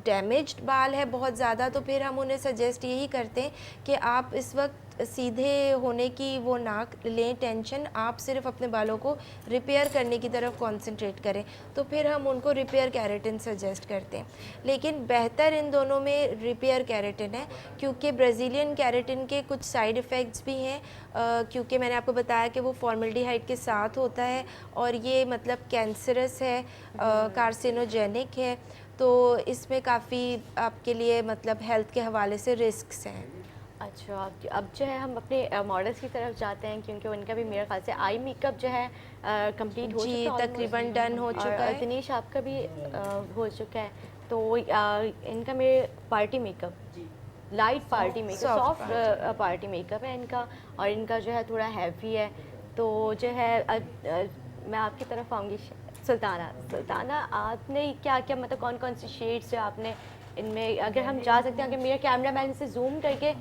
Speaker 2: डैमेज्ड बाल है बहुत ज़्यादा तो फिर हम उन्हें सजेस्ट यही करते हैं कि आप इस वक्त सीधे होने की वो ना लें टेंशन, आप सिर्फ अपने बालों को रिपेयर करने की तरफ कंसंट्रेट करें, तो फिर हम उनको रिपेयर केराटिन सजेस्ट करते हैं। लेकिन बेहतर इन दोनों में रिपेयर केराटिन है, क्योंकि ब्राज़ीलियन केराटिन के कुछ साइड इफ़ेक्ट्स भी हैं, क्योंकि मैंने आपको बताया कि वो फॉर्मेल्डिहाइड के साथ होता है और ये मतलब कैंसरस है, कार्सिनोजेनिक है, तो इसमें काफ़ी आपके लिए मतलब हेल्थ के हवाले से रिस्क्स हैं।
Speaker 1: अच्छा, अब जो है हम अपने मॉडल्स की तरफ जाते हैं, क्योंकि उनका भी मेरे ख्याल से आई मेकअप जो है कंप्लीट हो
Speaker 2: जी,
Speaker 1: चुका है,
Speaker 2: तकरीबन डन हो चुका है।
Speaker 1: दिनेश आपका भी हो चुका है, तो इनका मेरे party makeup, light party makeup, soft party makeup है इनका, और इनका जो है थोड़ा हैवी है। तो जो है मैं आपकी तरफ आऊँगी। सुल्ताना, आपने क्या क्या मतलब कौन कौन सी शेड्स जो आपने इनमें, अगर हम जा सकते हैं, अगर मेरे कैमरामैन से जूम करके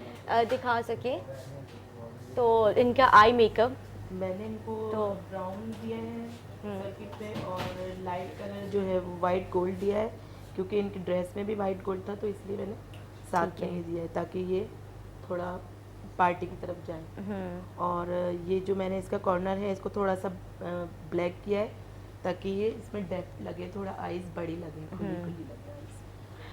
Speaker 1: दिखा सके, तो इनका आई मेकअप
Speaker 4: मैंने इनको
Speaker 1: तो
Speaker 4: ब्राउन दिया है सर्किट पे और लाइट कलर जो है वो वाइट गोल्ड दिया है, क्योंकि इनकी ड्रेस में भी वाइट गोल्ड था तो इसलिए मैंने साथ में ही दिया है ताकि ये थोड़ा पार्टी की तरफ जाए। और ये जो मैंने इसका कॉर्नर है इसको थोड़ा सा ब्लैक किया है ताकि ये इसमें डेप्थ लगे, थोड़ा आईज बड़ी लगे, खुली खुली लगे।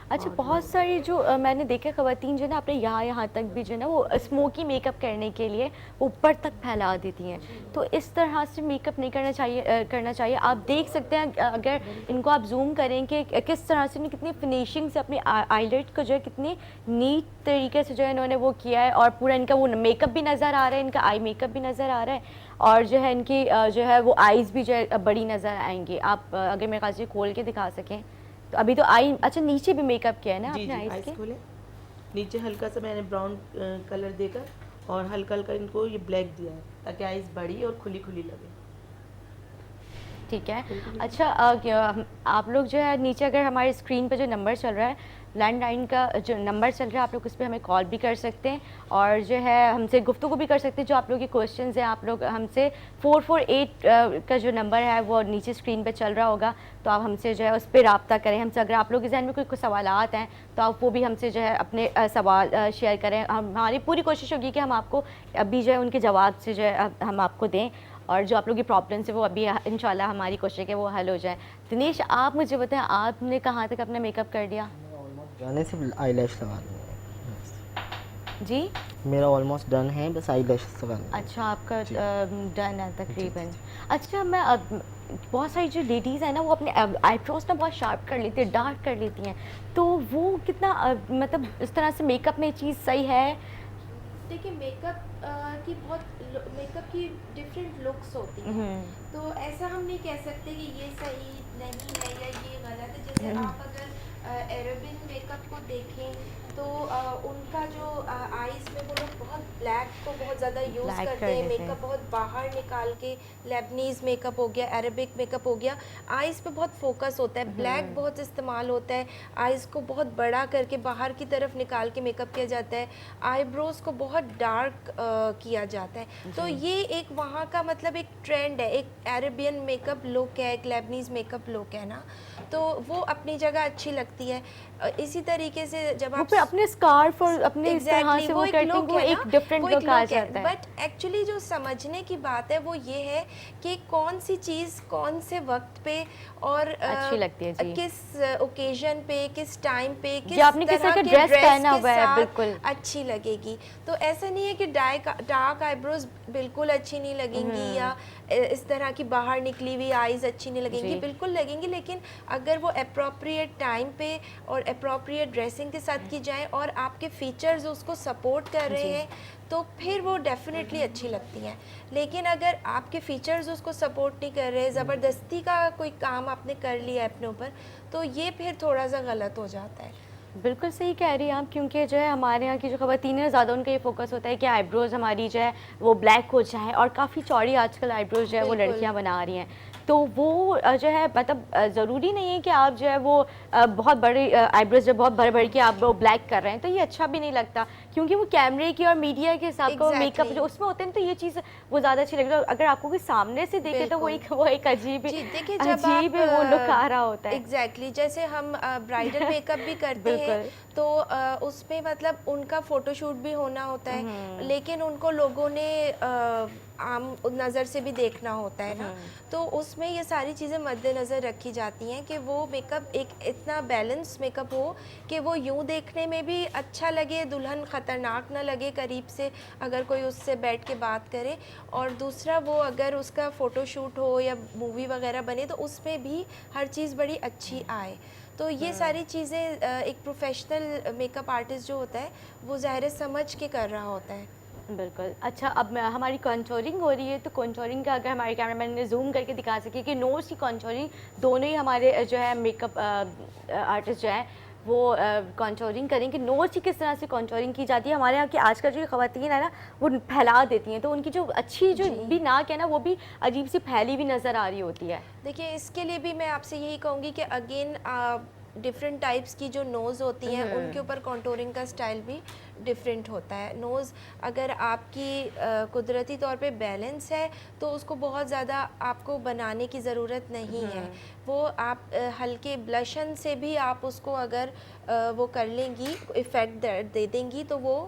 Speaker 1: अच्छा, बहुत सारी जो मैंने देखा ख़वातीन जो है ना अपने यहाँ तक भी जो है ना वो स्मोकी मेकअप करने के लिए ऊपर तक फैला देती हैं, तो इस तरह से मेकअप नहीं करना चाहिए। आप देख सकते हैं अगर इनको आप जूम करें कि किस तरह से कितनी फिनिशिंग से अपनी आईलेट को जो है कितनी नीट तरीके से जो है इन्होंने वो किया है, और पूरा इनका वो मेकअप भी नज़र आ रहा है, इनका आई मेकअप भी नज़र आ रहा है, और जो है इनकी जो है वो आइज़ भी जो है बड़ी नज़र आएंगी। आप अगर मेरे ख्याल से खोल के दिखा सकें तो अभी तो आई, अच्छा नीचे भी मेकअप किया है ना आपने आईज के?
Speaker 4: खोले, नीचे हल्का सा मैंने ब्राउन कलर देकर और हल्का हल्का इनको ये ब्लैक दिया है ताकि आईज बड़ी और खुली खुली लगे।
Speaker 1: ठीक है। अच्छा, आप लोग जो है नीचे अगर हमारे स्क्रीन पे जो नंबर चल रहा है, लैंडलाइन का जो नंबर चल रहा है, आप लोग उस पर हमें कॉल भी कर सकते हैं और जो है हमसे गुफ्तगू भी कर सकते हैं। जो आप लोगों के क्वेश्चंस हैं आप लोग हमसे 448 का जो नंबर है वो नीचे स्क्रीन पे चल रहा होगा, तो आप हमसे जो है उस पर रब्ता करें हमसे। अगर आप लोग के जहन में कोई सवालात हैं तो आप वो भी हमसे जो है अपने सवाल शेयर करें। हमारी पूरी कोशिश होगी कि हम आपको अभी जो है उनके जवाब से जो है हम आपको दें, और जो आप लोग की प्रॉब्लम्स है वो अभी इंशाल्लाह हमारी कोशिश है कि वो हल हो जाए। दिनेश, आप मुझे बताएं, आपने कहाँ तक अपना मेकअप कर दिया?
Speaker 3: जाने से आईलैश लगानी
Speaker 1: जी,
Speaker 3: मेरा ऑलमोस्ट डन है, बस आईलैश लगानी।
Speaker 1: अच्छा, आपका डन है तकरीबन। अच्छा, मैं अब बहुत सारी जो लेडीज़ हैं ना वो अपने आईब्रोज ना बहुत शार्प कर लेती है, डार्क कर लेती हैं, तो वो कितना मतलब इस तरह से मेकअप में चीज़ सही है?
Speaker 2: देखिए मेकअप की डिफरेंट लुक्स होती हैं, तो ऐसा हम नहीं कह सकते कि ये सही नहीं है या ये गलत है। जैसे आप अगर अरेबियन मेकअप को देखें तो उनका जो आईज में वो लोग बहुत ब्लैक को बहुत ज़्यादा यूज़
Speaker 1: Black
Speaker 2: करते
Speaker 1: कर
Speaker 2: हैं,
Speaker 1: देते हैं।
Speaker 2: मेकअप बहुत बाहर निकाल के। लेबनीज़ मेकअप हो गया, अरेबिक मेकअप हो गया, आईज़ पे बहुत फोकस होता है, ब्लैक बहुत इस्तेमाल होता है, आईज़ को बहुत बड़ा करके बाहर की तरफ निकाल के मेकअप किया जाता है, आईब्रोज़ को बहुत डार्क किया जाता है। तो ये एक वहाँ का मतलब एक ट्रेंड है, एक अरेबियन मेकअप लुक है, एक लेबनीज़ मेकअप लुक है ना, तो वो अपनी जगह अच्छी लगती है। इसी तरीके से जब
Speaker 1: वो
Speaker 2: आप
Speaker 1: फिर अपने स्कार्फ और अपने इस तरह
Speaker 2: एग्जैक्टली
Speaker 1: से वो करते हैं, वो एक डिफरेंट लुक आ जाता है।
Speaker 2: बट एक्चुअली जो समझने की बात है वो ये है कि कौन सी चीज़ कौन से वक्त पे और
Speaker 1: अच्छी लगती है जी।
Speaker 2: किस ओकेजन पे, किस टाइम पे, किस
Speaker 1: जो आपने किस तरह का
Speaker 2: के
Speaker 1: ड्रेस पहना
Speaker 2: के
Speaker 1: हुआ है,
Speaker 2: साथ
Speaker 1: बिल्कुल।
Speaker 2: अच्छी लगेगी। तो ऐसा नहीं है कि डार्क आईब्रोज बिल्कुल अच्छी नहीं लगेंगी या इस तरह की बाहर निकली हुई आईज अच्छी नहीं लगेंगी,
Speaker 1: जी।
Speaker 2: बिल्कुल लगेंगी, लेकिन अगर वो अप्रोप्रिएट टाइम पे और अप्रोप्रिएट ड्रेसिंग के साथ की जाए और आपके फीचर्स उसको सपोर्ट कर रहे
Speaker 1: जी।
Speaker 2: हैं तो फिर वो डेफिनेटली अच्छी लगती हैं। लेकिन अगर आपके फीचर्स उसको सपोर्ट नहीं कर रहे, ज़बरदस्ती का कोई काम आपने कर लिया अपने ऊपर, तो ये फिर थोड़ा सा गलत हो जाता है।
Speaker 1: बिल्कुल सही कह रही हैं आप, क्योंकि जो है हमारे यहाँ की जो ख़वातीन है ज़्यादा उनका ये फोकस होता है कि आईब्रोज़ हमारी जो है वो ब्लैक हो जाए, और काफ़ी चौड़ी आजकल आईब्रोज़ जो है वो
Speaker 2: बिल्कुल।
Speaker 1: लड़कियाँ बना रही हैं। तो वो जो है मतलब ज़रूरी नहीं है कि आप जो है वो बहुत बड़ी आईब्रोज़ जो बहुत बड़े की आप वो ब्लैक कर रहे हैं, तो ये अच्छा भी नहीं लगता, क्योंकि वो कैमरे की और मीडिया के हिसाब का मेकअप
Speaker 2: Exactly.
Speaker 1: जो उसमें होते हैं, तो ये चीज़ वो ज़्यादा अच्छी लगती है। अगर आपको कोई सामने से देखे तो वो एक अजीब
Speaker 2: जी, देखिए जब
Speaker 1: अजीब
Speaker 2: आप
Speaker 1: वो लुक आ रहा होता है।
Speaker 2: एग्जैक्टली जैसे हम ब्राइडल मेकअप भी करते हैं
Speaker 1: बिल्कुल।
Speaker 2: तो उसमें मतलब उनका फोटोशूट भी होना होता है, लेकिन उनको लोगों ने आम नज़र से भी देखना होता है ना, तो उसमें ये सारी चीज़ें मद्देनज़र रखी जाती हैं कि वो मेकअप एक इतना बैलेंस मेकअप हो कि वो यूँ देखने में भी अच्छा लगे, दुल्हन ख़तरनाक ना लगे करीब से अगर कोई उससे बैठ के बात करे, और दूसरा वो अगर उसका फ़ोटोशूट हो या मूवी वगैरह बने तो उसमें भी हर चीज़ बड़ी अच्छी आए। तो ये सारी चीज़ें एक प्रोफेशनल मेकअप आर्टिस्ट जो होता है वो ज़ाहिर समझ के कर रहा होता है।
Speaker 1: बिल्कुल। अच्छा, अब हमारी कॉन्टूरिंग हो रही है, तो कॉन्टूरिंग का अगर हमारे कैमरामैन ने जूम करके दिखा सके कि नोज़ की कॉन्टूरिंग दोनों ही हमारे जो है मेकअप आर्टिस्ट जो है वो कॉन्टूरिंग करें कि नोज़ की किस तरह से कॉन्टूरिंग की जाती है। हमारे यहाँ की आजकल जो ख़वातीन है ना वो फैला देती हैं, तो उनकी जो अच्छी जो भी नाक है ना वो भी अजीब सी फैली हुई नज़र आ रही होती है।
Speaker 2: देखिए इसके लिए भी मैं आपसे यही कहूँगी कि अगेन डिफरेंट टाइप्स की जो नोज़ होती हैं उनके ऊपर कॉन्टूरिंग का स्टाइल भी डिफरेंट होता है। नोज़ अगर आपकी कुदरती तौर पे बैलेंस है तो उसको बहुत ज़्यादा आपको बनाने की ज़रूरत नहीं है, वो आप हल्के ब्लशन से भी आप उसको अगर वो कर लेंगी, इफ़ेक्ट दे देंगी तो वो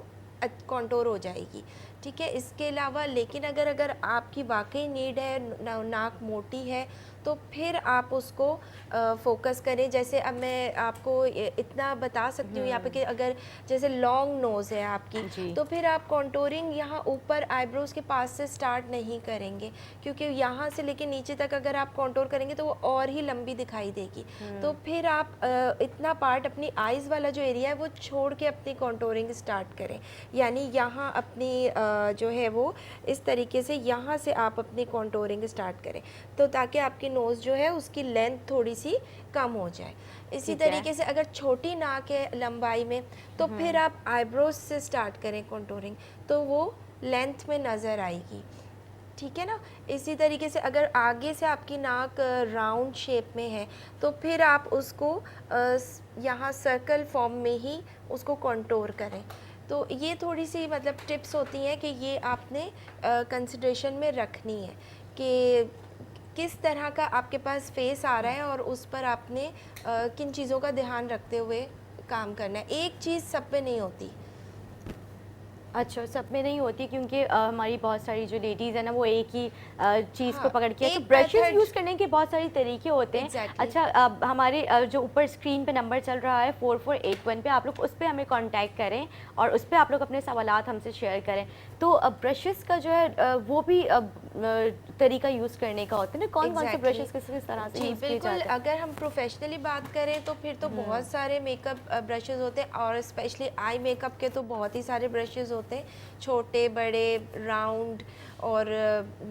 Speaker 2: कॉन्टोर हो जाएगी, ठीक है। इसके अलावा लेकिन अगर आपकी वाकई नीड है, नाक मोटी है, तो फिर आप उसको फोकस करें। जैसे अब मैं आपको इतना बता सकती हूँ यहाँ पे कि अगर जैसे लॉन्ग नोज़ है आपकी, तो फिर आप कॉन्टोरिंग यहाँ ऊपर आईब्रोज के पास से स्टार्ट नहीं करेंगे, क्योंकि यहाँ से लेके नीचे तक अगर आप कॉन्टोर करेंगे तो वो और ही लंबी दिखाई देगी। तो फिर आप इतना पार्ट अपनी आइज़ वाला जो एरिया है वो छोड़ के अपनी कॉन्टोरिंग स्टार्ट करें, यानी यहाँ अपनी जो है वो इस तरीके से यहाँ से आप अपनी कॉन्टोरिंग स्टार्ट करें, तो ताकि आपकी नोज़ जो है उसकी लेंथ थोड़ी सी कम हो जाए। इसी तरीके से अगर छोटी नाक है लंबाई में तो फिर आप आईब्रोज से स्टार्ट करें कॉन्टोरिंग, तो वो लेंथ में नज़र आएगी, ठीक है ना। इसी तरीके से अगर आगे से आपकी नाक राउंड शेप में है तो फिर आप उसको यहाँ सर्कल फॉर्म में ही उसको कॉन्टोर करें। तो ये थोड़ी सी मतलब टिप्स होती हैं कि ये आपने कंसिडरेशन में रखनी है कि किस तरह का आपके पास फेस आ रहा है और उस पर आपने किन चीज़ों का ध्यान रखते हुए काम करना है। एक चीज़ सब पे नहीं होती।
Speaker 1: अच्छा, सब में नहीं होती क्योंकि हमारी बहुत सारी जो लेडीज़ है ना वो एक ही चीज़ को
Speaker 2: हाँ,
Speaker 1: पकड़ के, तो
Speaker 2: एक
Speaker 1: ब्रशेस
Speaker 2: method-
Speaker 1: यूज़ करने के बहुत सारे तरीके होते हैं।
Speaker 2: Exactly.
Speaker 1: अच्छा, हमारे जो ऊपर स्क्रीन पे नंबर चल रहा है 4481 पे, आप लोग उस पर हमें कांटेक्ट करें और उस पर आप लोग अपने सवालात हमसे शेयर करें। तो ब्रशेस का जो है वो भी तरीका यूज़ करने का होता है ना, कौन कौन से
Speaker 2: Exactly.
Speaker 1: ब्रशेस किस किस तरह से
Speaker 2: जी
Speaker 1: यूज़ किए
Speaker 2: बिल्कुल,
Speaker 1: जाते हैं?
Speaker 2: अगर हम प्रोफेशनली बात करें तो फिर तो बहुत सारे मेकअप ब्रशेस होते हैं, और स्पेशली आई मेकअप के तो बहुत ही सारे ब्रशेस होते हैं, छोटे बड़े राउंड, और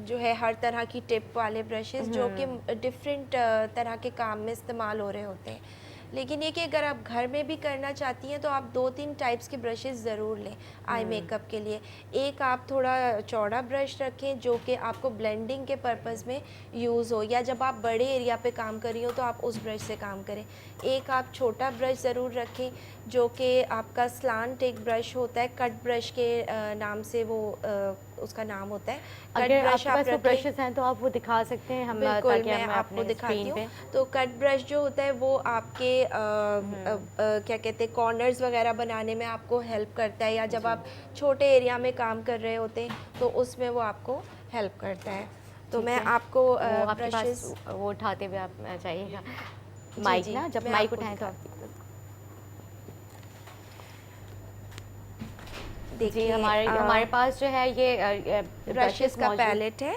Speaker 2: जो है हर तरह की टिप वाले ब्रशेस जो कि डिफरेंट तरह के काम में इस्तेमाल हो रहे होते हैं। लेकिन ये कि अगर आप घर में भी करना चाहती हैं तो आप 2-3 टाइप्स के ब्रशेस ज़रूर लें आई मेकअप के लिए। एक आप थोड़ा चौड़ा ब्रश रखें जो कि आपको ब्लेंडिंग के पर्पस में यूज़ हो, या जब आप बड़े एरिया पे काम कर रही हो तो आप उस ब्रश से काम करें। एक आप छोटा ब्रश ज़रूर रखें जो कि आपका स्लांट एक ब्रश होता है, कट ब्रश के नाम से वो उसका नाम होता है। कट
Speaker 1: अगर
Speaker 2: ब्रश
Speaker 1: आपके
Speaker 2: आप
Speaker 1: पास वो
Speaker 2: रखें,
Speaker 1: ब्रशेस हैं तो आप वो दिखा सकते हैं हम,
Speaker 2: बिल्कुल
Speaker 1: ताकि
Speaker 2: मैं
Speaker 1: हम
Speaker 2: आपको
Speaker 1: अपने
Speaker 2: दिखाती
Speaker 1: स्क्रीन
Speaker 2: हूँ।
Speaker 1: पे।
Speaker 2: तो कट ब्रश जो होता है वो आपके क्या कहते हैं कॉर्नर्स वगैरह बनाने में आपको हेल्प करता है, या जब आप छोटे एरिया में काम कर रहे होते हैं तो उसमें वो आपको हेल्प करता है। तो
Speaker 1: ठीक
Speaker 2: मैं
Speaker 1: है।
Speaker 2: आपको
Speaker 1: वो आपके
Speaker 2: ब्रशेस,
Speaker 1: पास वो उठाते हुए आप चाहिएगा
Speaker 2: जी,
Speaker 1: माइक
Speaker 2: जी,
Speaker 1: ना, जब
Speaker 2: मैं
Speaker 1: माइक
Speaker 2: आपको
Speaker 1: उठाएं तो
Speaker 2: दिखाती
Speaker 1: आप जी,
Speaker 2: देखिए
Speaker 1: हमारे पास जो है ये
Speaker 2: ब्रशेस का
Speaker 1: मौजूद।
Speaker 2: पैलेट है,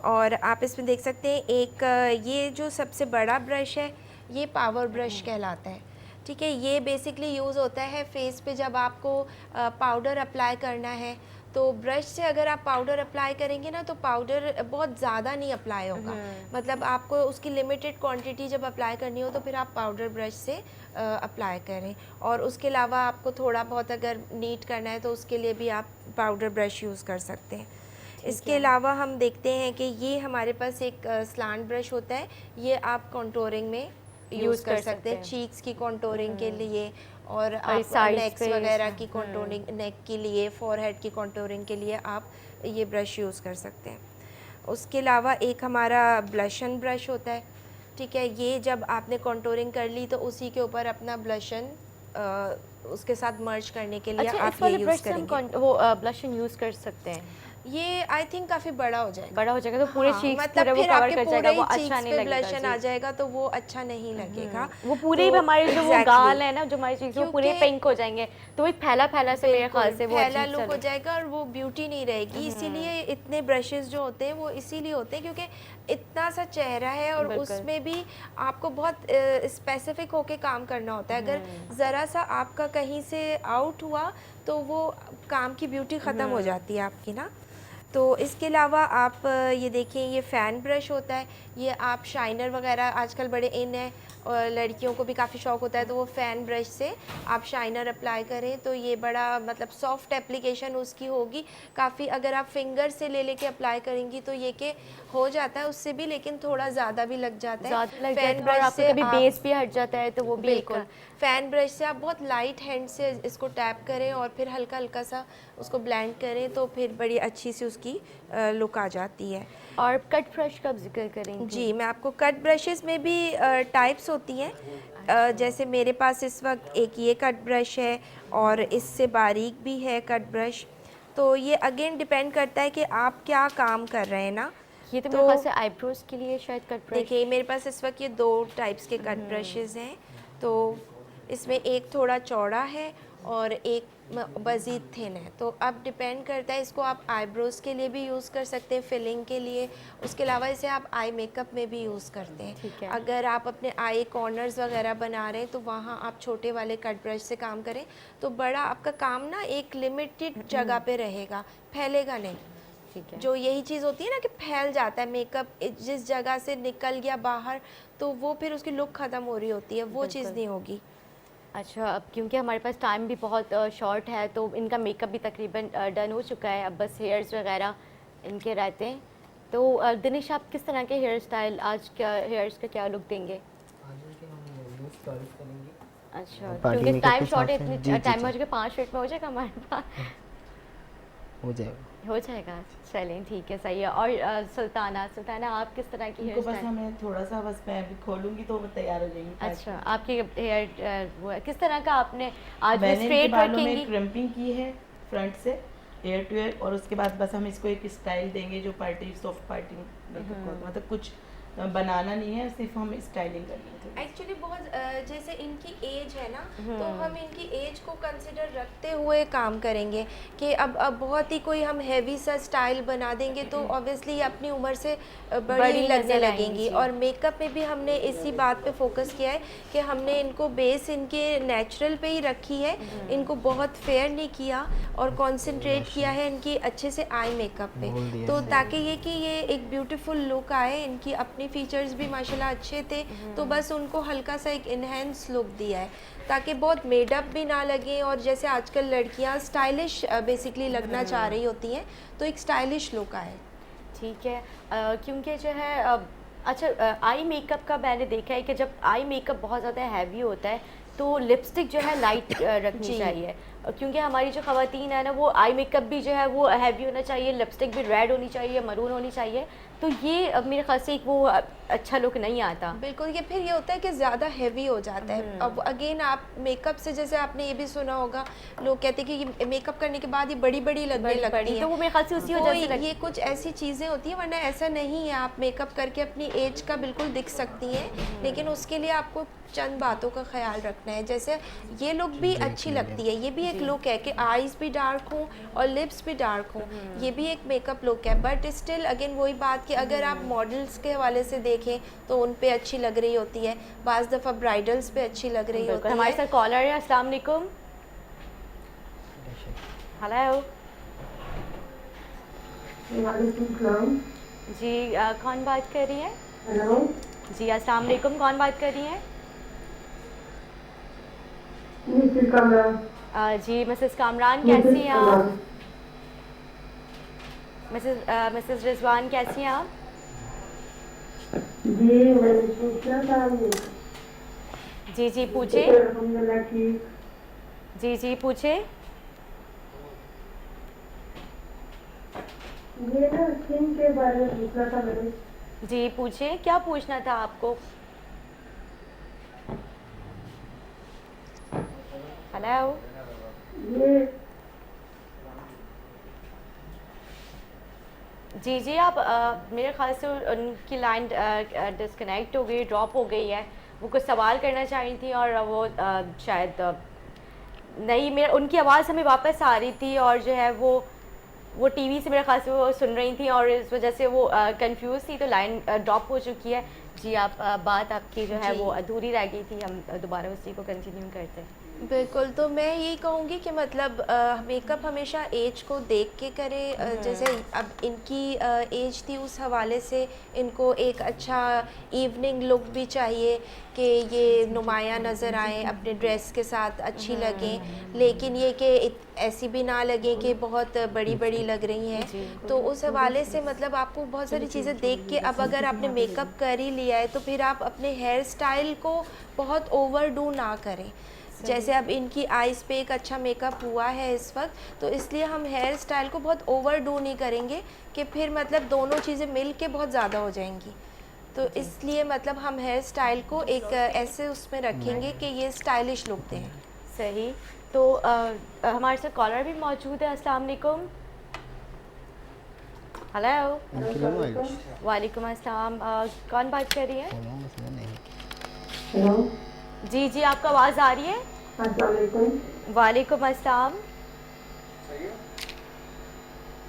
Speaker 2: और आप इसमें देख सकते हैं एक ये जो सबसे बड़ा ब्रश है ये पावर ब्रश कहलाता है। ठीक है, ये बेसिकली यूज़ होता है फेस पे जब आपको पाउडर अप्लाई करना है, तो ब्रश से अगर आप पाउडर अप्लाई करेंगे ना तो पाउडर बहुत ज़्यादा नहीं अप्लाई होगा, मतलब आपको उसकी लिमिटेड क्वांटिटी जब अप्लाई करनी हो तो फिर आप पाउडर ब्रश से अप्लाई करें। और उसके अलावा आपको थोड़ा बहुत अगर नीट करना है तो उसके लिए भी आप पाउडर ब्रश यूज़ कर सकते हैं। इसके अलावा हम देखते हैं कि ये हमारे पास एक स्लांट ब्रश होता है, ये आप कॉन्टोरिंग में यूज़ कर सकते हैं, चीक्स की कॉन्टोरिंग के लिए, और आप
Speaker 1: sides
Speaker 2: नेक्स
Speaker 1: पे
Speaker 2: वगैरह की कॉन्टोरिंग, नेक के लिए, फोरहेड की कॉन्टोरिंग के लिए आप ये ब्रश यूज़ कर सकते हैं। उसके अलावा एक हमारा ब्लशन ब्रश होता है। ठीक है, ये जब आपने कॉन्टोरिंग कर ली तो उसी के ऊपर अपना ब्लशन उसके साथ मर्ज करने के लिए
Speaker 1: अच्छा,
Speaker 2: आप
Speaker 1: इस
Speaker 2: ये
Speaker 1: वाले
Speaker 2: यूज़
Speaker 1: ब्रश से हम
Speaker 2: करेंगे।
Speaker 1: वो ब्लशन यूज़ कर सकते हैं?
Speaker 2: ये आई थिंक काफ़ी बड़ा हो जाएगा,
Speaker 1: बड़ा हो जाएगा तो पूरे
Speaker 2: हाँ,
Speaker 1: चीक्स
Speaker 2: मतलब
Speaker 1: पूरे वो
Speaker 2: फिर
Speaker 1: कवर
Speaker 2: आपके
Speaker 1: कर
Speaker 2: पूरे
Speaker 1: जाएगा, वो
Speaker 2: ही
Speaker 1: अच्छा
Speaker 2: चीक्स
Speaker 1: नहीं
Speaker 2: पे
Speaker 1: लगेगा
Speaker 2: ब्लशन आ
Speaker 1: जी।
Speaker 2: जाएगा तो वो अच्छा नहीं लगेगा।
Speaker 1: वो पूरे
Speaker 2: तो
Speaker 1: हमारे जो वो
Speaker 2: exactly,
Speaker 1: गाल है ना, जो हमारी चीज़ वो पूरे
Speaker 2: क्योंकि-
Speaker 1: पिंक हो जाएंगे, तो वो एक फैला फैला से मेरे ख्याल से वो
Speaker 2: फैला
Speaker 1: अजीब सा
Speaker 2: लुक हो
Speaker 1: लगे।
Speaker 2: जाएगा और वो ब्यूटी नहीं रहेगी। इसीलिए इतने ब्रशेस जो होते हैं वो इसीलिए होते हैं क्योंकि इतना सा चेहरा है और
Speaker 1: बिल्कुल।
Speaker 2: उसमें भी आपको बहुत स्पेसिफिक होके काम करना होता है। अगर ज़रा सा आपका कहीं से आउट हुआ तो वो काम की ब्यूटी ख़त्म हो जाती है आपकी ना। तो इसके अलावा आप ये देखें, ये फ़ैन ब्रश होता है, ये आप शाइनर वगैरह आजकल बड़े इन है और लड़कियों को भी काफ़ी शौक होता है, तो वो फ़ैन ब्रश से आप शाइनर अप्लाई करें तो ये बड़ा मतलब सॉफ्ट एप्लीकेशन उसकी होगी काफ़ी। अगर आप फिंगर से ले लेके अप्लाई करेंगी तो ये कि हो जाता है उससे भी, लेकिन थोड़ा ज़्यादा भी लग जाता है।
Speaker 1: ज़्यादा लग
Speaker 2: फ़ैन
Speaker 1: जाता है और
Speaker 2: ब्रश
Speaker 1: आपका
Speaker 2: से
Speaker 1: कभी
Speaker 2: आप
Speaker 1: बेस भी हट जाता है तो वो भी एक
Speaker 2: बिल्कुल फ़ैन ब्रश से आप बहुत लाइट हैंड से इसको टैप करें और फिर हल्का हल्का सा उसको ब्लेंड करें तो फिर बड़ी अच्छी सी उसकी लुक आ जाती है।
Speaker 1: और कट ब्रश का जिक्र करेंगे?
Speaker 2: जी, मैं आपको कट ब्रशेस में भी टाइप्स होती हैं। जैसे मेरे पास इस वक्त एक ये कट ब्रश है और इससे बारीक भी है कट ब्रश। तो ये अगेन डिपेंड करता है कि आप क्या काम कर रहे हैं ना।
Speaker 1: ये तो मेरे ख्याल से आईब्रोज के लिए शायद कट ब्रश।
Speaker 2: देखिए मेरे पास इस वक्त ये 2 टाइप्स के कट ब्रशेस हैं। तो इसमें एक थोड़ा चौड़ा है और एक मज़ीद थिन है। तो अब डिपेंड करता है, इसको आप आईब्रोज़ के लिए भी यूज़ कर सकते हैं, फिलिंग के लिए। उसके अलावा इसे आप आई मेकअप में भी यूज़ करते
Speaker 1: ठीक
Speaker 2: हैं।
Speaker 1: है।
Speaker 2: अगर आप अपने आई कॉर्नर्स वगैरह बना रहे हैं तो वहाँ आप छोटे वाले कट ब्रश से काम करें तो बड़ा आपका काम ना एक लिमिटेड जगह पे रहेगा, फैलेगा नहीं।
Speaker 1: ठीक है।
Speaker 2: जो यही चीज़ होती है ना कि फैल जाता है मेकअप, जिस जगह से निकल गया बाहर तो वो फिर उसकी लुक ख़त्म हो रही होती है, वो चीज़ नहीं होगी।
Speaker 1: अच्छा, अब क्योंकि हमारे पास टाइम भी बहुत शॉर्ट है तो इनका मेकअप भी तकरीबन डन हो चुका है, अब बस हेयर्स वगैरह इनके रहते हैं। तो दिनेश, आप किस तरह के हेयर स्टाइल आज क्या हेयर्स का क्या लुक देंगे? अच्छा,
Speaker 3: पार्टी
Speaker 1: क्योंकि
Speaker 3: मेकअप
Speaker 1: टाइम
Speaker 3: के
Speaker 1: शॉर्ट है,
Speaker 3: हिसाब से,
Speaker 1: इतनी
Speaker 3: जी,
Speaker 1: टाइम
Speaker 3: जी,
Speaker 1: हो जाएगा, 5 मिनट में हो जाएगा हमारे पास?
Speaker 3: हो जाएगा।
Speaker 1: हो जाएगा, चलें ठीक है, सही है। और सुल्ताना आप किस तरह की हेयर
Speaker 4: उनको बस
Speaker 1: स्टाइल?
Speaker 4: हमें थोड़ा सा बस मैं अभी खोलूंगी तो वो तैयार हो जाएंगी।
Speaker 1: अच्छा, आपके हेयर वो है किस तरह का आपने आज वो
Speaker 4: मैंने इनके
Speaker 1: स्ट्रेट
Speaker 4: बालों में
Speaker 1: रखेंगी?
Speaker 4: क्रिम्पिंग की है फ्रंट से एयर टू एयर, और उसके बाद बस हम इसको एक स्टाइल देंगे जो पार्टी सॉफ्ट पार्टी मतलब कुछ बनाना नहीं है, सिर्फ हम स्टाइलिंग करनी है।
Speaker 2: एक्चुअली बहुत जैसे इनकी एज है ना, तो हम इनकी एज को कंसिडर रखते हुए काम करेंगे कि अब बहुत ही कोई हम हैवी सा स्टाइल बना देंगे तो ऑब्वियसली अपनी उम्र से बड़ी
Speaker 1: बड़ी
Speaker 2: लगने
Speaker 1: नज़र
Speaker 2: लगेंगी।
Speaker 1: आएंगी।
Speaker 2: और मेकअप में भी हमने इसी बात पे फोकस किया है कि हमने इनको बेस इनके नेचुरल पे ही रखी है, इनको बहुत फेयर नहीं किया और कंसंट्रेट किया है इनकी अच्छे से आई मेकअप पे,
Speaker 3: बोल दिया
Speaker 2: तो
Speaker 3: सही।
Speaker 2: ताकि ये कि ये एक ब्यूटीफुल लुक आए। इनकी अपनी फीचर्स भी माशाल्लाह अच्छे थे, तो बस उनको हल्का सा एक इन्हेंस लुक दिया है ताकि बहुत मेडअप भी ना लगे, और जैसे आजकल लड़कियां स्टाइलिश बेसिकली लगना चाह रही होती हैं, तो एक स्टाइलिश लुक आए।
Speaker 1: ठीक है। क्योंकि जो है अच्छा आई मेकअप का मैंने देखा है कि जब आई मेकअप बहुत ज़्यादा हैवी होता है तो लिपस्टिक जो है लाइट रखनी
Speaker 2: जी।
Speaker 1: चाहिए, क्योंकि हमारी जो ख़वातीन है ना वो आई मेकअप भी जो है वो हैवी होना चाहिए, लिपस्टिक भी रेड होनी चाहिए, मरून होनी चाहिए, तो ये मेरे ख्याल से एक वो अच्छा लुक नहीं आता।
Speaker 2: बिल्कुल, ये फिर ये होता है कि ज़्यादा हैवी हो जाता है। अब अगेन आप मेकअप से, जैसे आपने ये भी सुना होगा, लोग कहते हैं कि ये मेकअप करने के बाद ये बड़ी बड़ी लगने लगती हैं,
Speaker 1: तो वो मेरे ख्याल से उसी
Speaker 2: वो
Speaker 1: वजह से
Speaker 2: ये कुछ ऐसी चीज़ें होती हैं, वरना ऐसा नहीं है। आप मेकअप करके अपनी एज का बिल्कुल दिख सकती हैं, लेकिन उसके लिए आपको चंद बातों का ख्याल रखना है। जैसे ये लुक भी अच्छी लगती है, ये भी एक लुक है कि आईज भी डार्क हों और लिप्स भी डार्क हों, ये भी एक मेकअप लुक है। बट स्टिल अगेन वही बात कि अगर आप मॉडल्स के हवाले से देखें तो उन पे अच्छी लग रही होती है, बाज़ दफ़ा ब्राइडल्स पे अच्छी लग रही होती
Speaker 1: हमारे
Speaker 2: है।
Speaker 1: साथ कॉलर है। अस्सलाम वालेकुम। हेलो जी, कौन बात कर रही है?
Speaker 5: हेलो
Speaker 1: जी अस्सलाम वालेकुम, कौन बात कर रही हैं?
Speaker 5: मिसेस कामरान।
Speaker 1: जी मिसेस कामरान, कैसी हैं आप? मिसेस रिजवान, कैसी हैं आप?
Speaker 5: जी मैंने पूछना था
Speaker 1: जी जी पूछे।
Speaker 5: अल्हम्दुलिल्लाह ठीक।
Speaker 1: जी जी पूछे।
Speaker 5: ये ना स्किन के बारे में पूछना था मैंने।
Speaker 1: जी पूछे, क्या पूछना था आपको? हेलो
Speaker 5: ये
Speaker 1: जी जी आप मेरे ख्याल से उनकी लाइन डिस्कनेक्ट हो गई, ड्रॉप हो गई है। वो कुछ सवाल करना चाह रही थी और वो शायद नहीं, मेरे उनकी आवाज़ हमें वापस आ रही थी और जो है वो टीवी से मेरे ख्याल से वो सुन रही थी और इस वजह से वो कंफ्यूज थी, तो लाइन ड्रॉप हो चुकी है। जी आप बात आपकी जो है
Speaker 2: जी।
Speaker 1: वो अधूरी रह गई थी, हम दोबारा उसी को कंटिन्यू करते हैं।
Speaker 2: बिल्कुल, तो मैं यही कहूँगी कि मतलब मेकअप हमेशा एज को देख के करें। जैसे अब इनकी एज थी, उस हवाले से इनको एक अच्छा इवनिंग लुक भी चाहिए कि ये नुमाया नज़र आए, अपने ड्रेस के साथ अच्छी लगें, लेकिन ये कि ऐसी भी ना लगें कि बहुत बड़ी बड़ी लग रही हैं। तो उस हवाले से मतलब आपको बहुत सारी चीज़ें देख के, अब अगर आपने मेकअप कर ही लिया है तो फिर आप अपने हेयर स्टाइल को बहुत ओवरडू ना करें। जैसे अब इनकी आइज़ पे एक अच्छा मेकअप हुआ है इस वक्त, तो इसलिए हम हेयर स्टाइल को बहुत ओवरडू नहीं करेंगे कि फिर मतलब दोनों चीज़ें मिल के बहुत ज़्यादा हो जाएंगी। तो इसलिए मतलब हम हेयर स्टाइल को एक ऐसे उसमें रखेंगे कि ये स्टाइलिश लुक दें।
Speaker 1: सही। तो हमारे साथ कॉलर भी मौजूद है। अस्सलाम वालेकुम। हेलो वालेकुम अस्सलाम, कौन बात कर रही है?
Speaker 5: हेलो
Speaker 1: जी जी आपका आवाज़ आ रही है।
Speaker 5: अस्सलाम वालेकुम।
Speaker 1: वालेकुम अस्सलाम।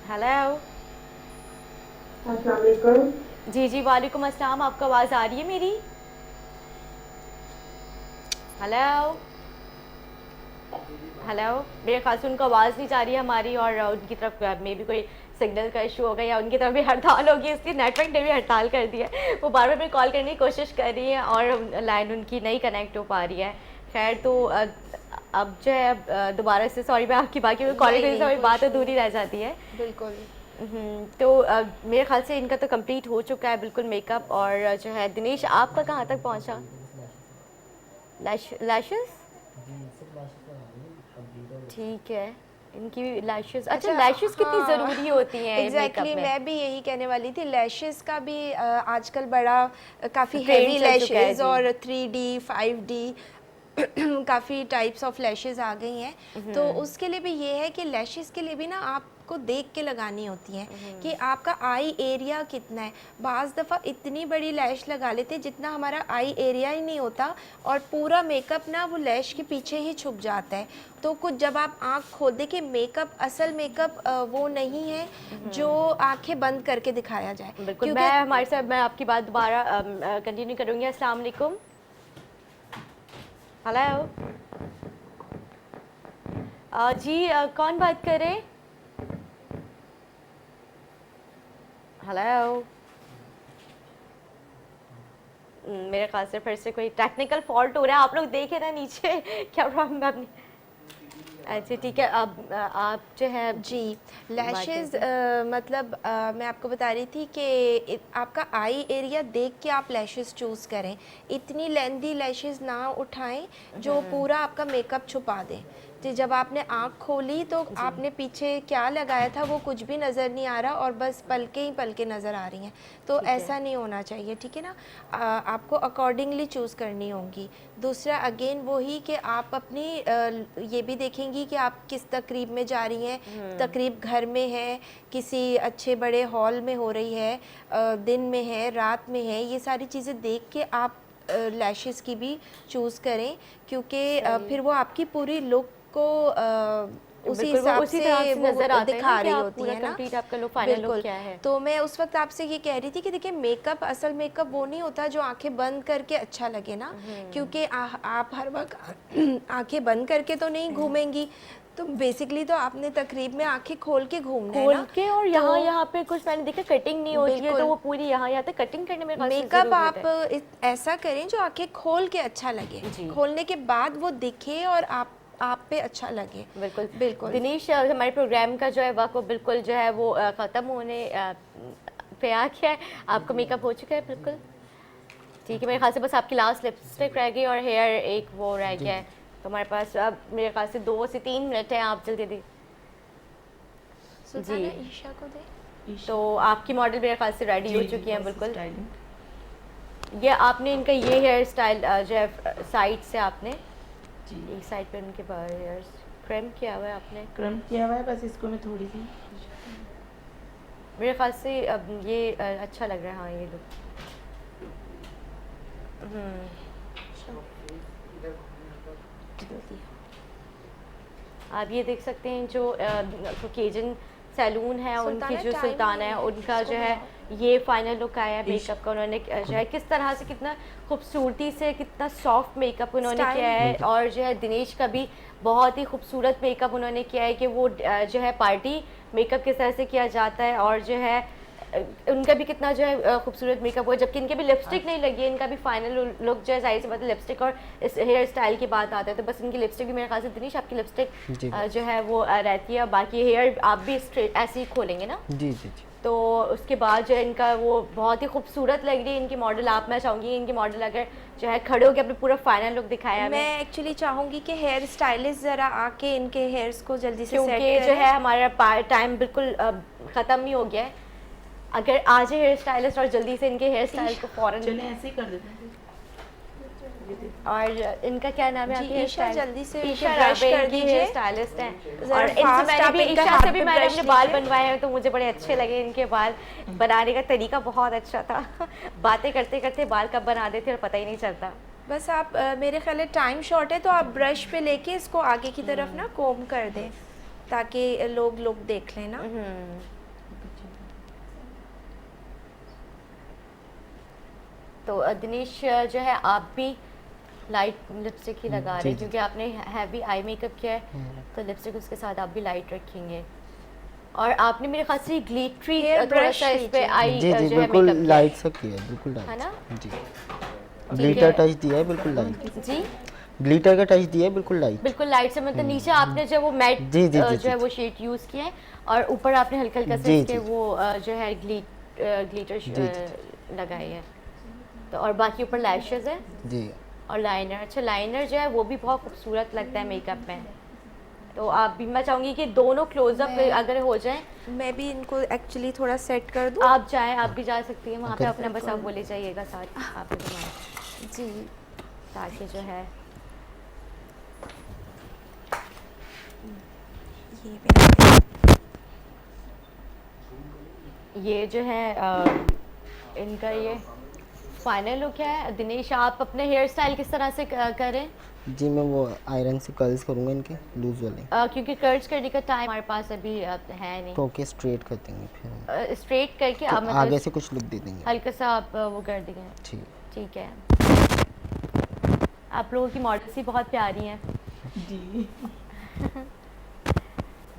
Speaker 1: हेलो
Speaker 5: अस्सलाम वालेकुम।
Speaker 1: जी जी वालेकुम अस्सलाम, आपका आवाज़ आ रही है मेरी? हेलो हेलो, मेरे ख्याल से उनको आवाज़ नहीं जा रही है हमारी, और उनकी तरफ मे भी कोई सिग्नल का इशू होगा या उनकी तरफ भी हड़ताल होगी, इसलिए नेटवर्क ने भी हड़ताल कर दिया है। वो बार बार कॉल करने की कोशिश कर रही है और लाइन उनकी नहीं कनेक्ट हो पा रही है। खैर, तो अब जो है दोबारा से सॉरी, मैं आपकी बाकी कॉल करने से हमारी बात अधूरी रह जाती है।
Speaker 2: बिल्कुल।
Speaker 1: तो मेरे ख्याल से इनका तो कंप्लीट हो चुका है बिल्कुल मेकअप। और जो है दिनेश, आपका कहाँ तक पहुँचा? लैशेस ठीक है, इनकी लैशेस। अच्छा, लैशेस कितनी ज़रूरी होती हैं
Speaker 2: एग्जैक्टली, मैं भी यही कहने वाली थी। लैशेस का भी आजकल बड़ा काफ़ी
Speaker 1: ट्रेंड
Speaker 2: हैवी
Speaker 1: चल चुका है
Speaker 2: लैशेस
Speaker 1: जी।
Speaker 2: और 3D 5D काफ़ी टाइप्स ऑफ लैशेस आ गई हैं। तो उसके लिए भी ये है कि लैशेस के लिए भी ना आप आपको देख के लगानी होती हैं कि आपका आई एरिया कितना है। बाज़ दफ़ा इतनी बड़ी लैश लगा लेते हैं जितना हमारा आई एरिया ही नहीं होता, और पूरा मेकअप ना वो लैश के पीछे ही छुप जाता है। तो कुछ जब आप आँख खोल दे कि मेकअप, असल मेकअप वो नहीं है जो आंखें बंद करके दिखाया जाए।
Speaker 1: बिल्कुल, मैं आपकी बात दोबारा कंटिन्यू करूँगी। अस्सलाम वालेकुम। हेलो जी, कौन बात कर रहे हैं? हेलो, मेरे ख्याल से फिर से कोई टेक्निकल फॉल्ट हो रहा है। आप लोग देखे ना नीचे क्या प्रॉब्लम है अपनी। अच्छा ठीक है, अब आप जो है
Speaker 2: जी लैशेस मतलब मैं आपको बता रही थी कि आपका आई एरिया देख के आप लैशेस चूज़ करें। इतनी लेंथी लैशेस ना उठाएं जो पूरा आपका मेकअप छुपा दें। तो जब आपने आँख खोली तो आपने पीछे क्या लगाया था वो कुछ भी नज़र नहीं आ रहा, और बस पलके ही पलके नज़र आ रही हैं। तो ऐसा नहीं होना चाहिए, ठीक है ना। आपको अकॉर्डिंगली चूज़ करनी होंगी। दूसरा अगेन वही कि आप अपनी ये भी देखेंगी कि आप किस तकरीब में जा रही हैं। तकरीब घर में है, किसी अच्छे बड़े हॉल में हो रही है, दिन में है, रात में है, ये सारी चीज़ें देख के आप लैशेस की भी चूज़ करें, क्योंकि फिर वो आपकी पूरी लुक को उसी हिसाब से वो दिखा रही होती है ना।
Speaker 1: आपका लुक फाइनल लुक
Speaker 2: बिल्कुल।
Speaker 1: क्या है।
Speaker 2: तो मैं उस वक्त आपसे ये कह रही थी कि देखिए मेकअप, असल मेकअप वो नहीं होता जो आंखें बंद करके अच्छा लगे ना, क्योंकि आप हर वक्त आंखें बंद करके तो नहीं घूमेंगी। तो बेसिकली तो आपने तकरीब में आंखें खोल के घूमना है ना।
Speaker 1: के, और यहाँ पे कुछ मैंने देखा कटिंग नहीं होती है, तो वो पूरी यहाँ तक कटिंग करने में
Speaker 2: मेकअप आप ऐसा करें जो आंखें खोल के अच्छा लगे, खोलने के बाद वो दिखे और आप पे अच्छा लगे।
Speaker 1: बिल्कुल
Speaker 2: बिल्कुल।
Speaker 1: दिनेश, हमारे प्रोग्राम का जो है वक्त बिल्कुल जो है वो ख़त्म होने पे आ गया है। आपका मेकअप हो चुका है बिल्कुल ठीक है। मेरे ख्याल से बस आपकी लास्ट लिपस्टिक रह गई और हेयर एक वो रह गया है। तो हमारे पास अब मेरे ख्याल से 2 से 3 मिनट है, आप जल्दी दी
Speaker 2: जी ईशा को दे।
Speaker 1: तो आपकी मॉडल मेरे ख्याल से रेडी हो चुकी है बिल्कुल। ये आपने इनका ये हेयर स्टाइल जो है साइड से आपने एक साइड पे उनके हेयर्स क्रेम किया हुआ है, आपने
Speaker 4: क्रम किया हुआ है, बस इसको मैं थोड़ी सी
Speaker 1: मेरे ख्याल से अब ये अच्छा लग रहा है। हाँ ये लुक आप ये देख सकते हैं जो कोकेजन सैलून है उनकी जो सुल्ताना है उनका जो है ये फाइनल लुक आया है मेकअप का। उन्होंने जो है किस तरह से कितना खूबसूरती से कितना सॉफ्ट मेकअप उन्होंने किया है, और जो है दिनेश का भी बहुत ही खूबसूरत मेकअप उन्होंने किया है कि वो जो है पार्टी मेकअप किस तरह से किया जाता है, और जो है उनका भी कितना जो है खूबसूरत मेकअप हुआ। जबकि इनके भी लिपस्टिक नहीं लगी है, इनका भी फाइनल लुक जो है जाहिर सी बात है लिपस्टिक और इस हेयर स्टाइल की बात आता है तो बस इनकी लिपस्टिक भी मेरे ख्याल से दिनेश आपकी लिपस्टिक जो है वो रहती है। बाकी हेयर आप भी स्ट्रेट ऐसे ही खोलेंगे ना।
Speaker 3: जी जी जी।
Speaker 1: तो उसके बाद जो है इनका वो बहुत ही खूबसूरत लग रही है इनकी मॉडल। आप मैं चाहूँगी इनकी मॉडल अगर जो है खड़े होकर अपने पूरा फाइनल लुक दिखाया।
Speaker 2: मैं एक्चुअली चाहूँगी कि हेयर स्टाइलिस्ट ज़रा आके इनके हेयर्स को जल्दी से सेट
Speaker 1: क्योंकि जो है हमारा टाइम बिल्कुल ख़त्म ही हो गया है। अगर आज हेयर स्टाइलिस्ट और जल्दी से इनके हेयर स्टाइल को फौरन
Speaker 4: चले ऐसे ही कर देते हैं।
Speaker 1: और इनका क्या नाम है? आपकी
Speaker 2: ईशा जल्दी से
Speaker 1: ईशा
Speaker 2: ब्रश कर
Speaker 1: हेयर
Speaker 2: दीजिए।
Speaker 1: स्टाइलिस्ट हैं
Speaker 2: जरा
Speaker 1: और इनसे
Speaker 2: fast
Speaker 1: मैंने
Speaker 2: आप
Speaker 1: भी
Speaker 2: इनका
Speaker 1: ईशा
Speaker 2: हाथ
Speaker 1: से भी
Speaker 2: पे
Speaker 1: मैंने
Speaker 2: brush
Speaker 1: अपने बाल
Speaker 2: लीजिए।
Speaker 1: बनवाए हैं तो मुझे बड़े अच्छे लगे इनके बाल। बनाने का तरीका बहुत अच्छा था। बातें करते करते बाल कब बना देते और पता ही नहीं चलता।
Speaker 2: बस आप मेरे ख्याल है टाइम शॉर्ट है तो आप ब्रश पे लेके इसको आगे की तरफ ना कोम कर दें ताकि लोग लुक देख लें ना।
Speaker 1: तो दिनेश जो है आप भी लाइट लिपस्टिक ही लगा रहे हैं क्योंकि आपने हैवी आई मेकअप किया है तो लिपस्टिक उसके साथ आप भी लाइट रखेंगे। और आपने मेरे ख्याल से ग्लिटरी थोड़ा सा इस पे आई
Speaker 3: जी जी
Speaker 1: जो है
Speaker 3: बिल्कुल
Speaker 1: मेकअप
Speaker 3: लाइट सा किया है, बिल्कुल लाइट
Speaker 1: है ना।
Speaker 3: जी ग्लिटर टच दिया है, बिल्कुल लाइट
Speaker 1: जी
Speaker 3: ग्लिटर का टच दिया है, बिल्कुल लाइट।
Speaker 1: बिल्कुल लाइट से मतलब नीचे आपने जो वो मैट जो है वो शेड यूज़ किया है और ऊपर आपने हल्का हल्का से इसके वो जो है ग्लिटर लगाई है। तो और बाकी ऊपर लैशेस है
Speaker 3: जी
Speaker 1: और लाइनर। अच्छा लाइनर जो है वो भी बहुत खूबसूरत लगता है मेकअप में। तो आप भी मैं चाहूँगी कि दोनों क्लोजअप अगर हो जाए।
Speaker 2: मैं भी इनको एक्चुअली थोड़ा सेट कर दूँ।
Speaker 1: आप जाएं, आप भी जा सकती हैं वहाँ पे अपना बस आप बोले जाइएगा साथ आप भी घुमाएं
Speaker 2: जी
Speaker 1: ताकि जो है
Speaker 2: ये
Speaker 1: ये जो है इनका ये फाइनल लुक है। दिनेश, आप अपने हेयर स्टाइल किस तरह से करें?
Speaker 3: जी मैं वो आयरन से कर्ल्स करूँगा इनके लूज वाले।
Speaker 1: क्योंकि कर्ल्स करने का टाइम हमारे पास अभी है नहीं।
Speaker 3: तो ओके स्ट्रेट कर देंगे फिर हम।
Speaker 1: स्ट्रेट करके
Speaker 3: तो
Speaker 1: आप
Speaker 3: आगे
Speaker 1: मतलब
Speaker 3: से कुछ लुक दे देंगे।
Speaker 1: हल्का सा आप वो कर देंगे।
Speaker 3: ठीक।
Speaker 1: ठीक है। आप लोगों की मॉडल्स ही बहुत प्यारी हैं।
Speaker 4: जी।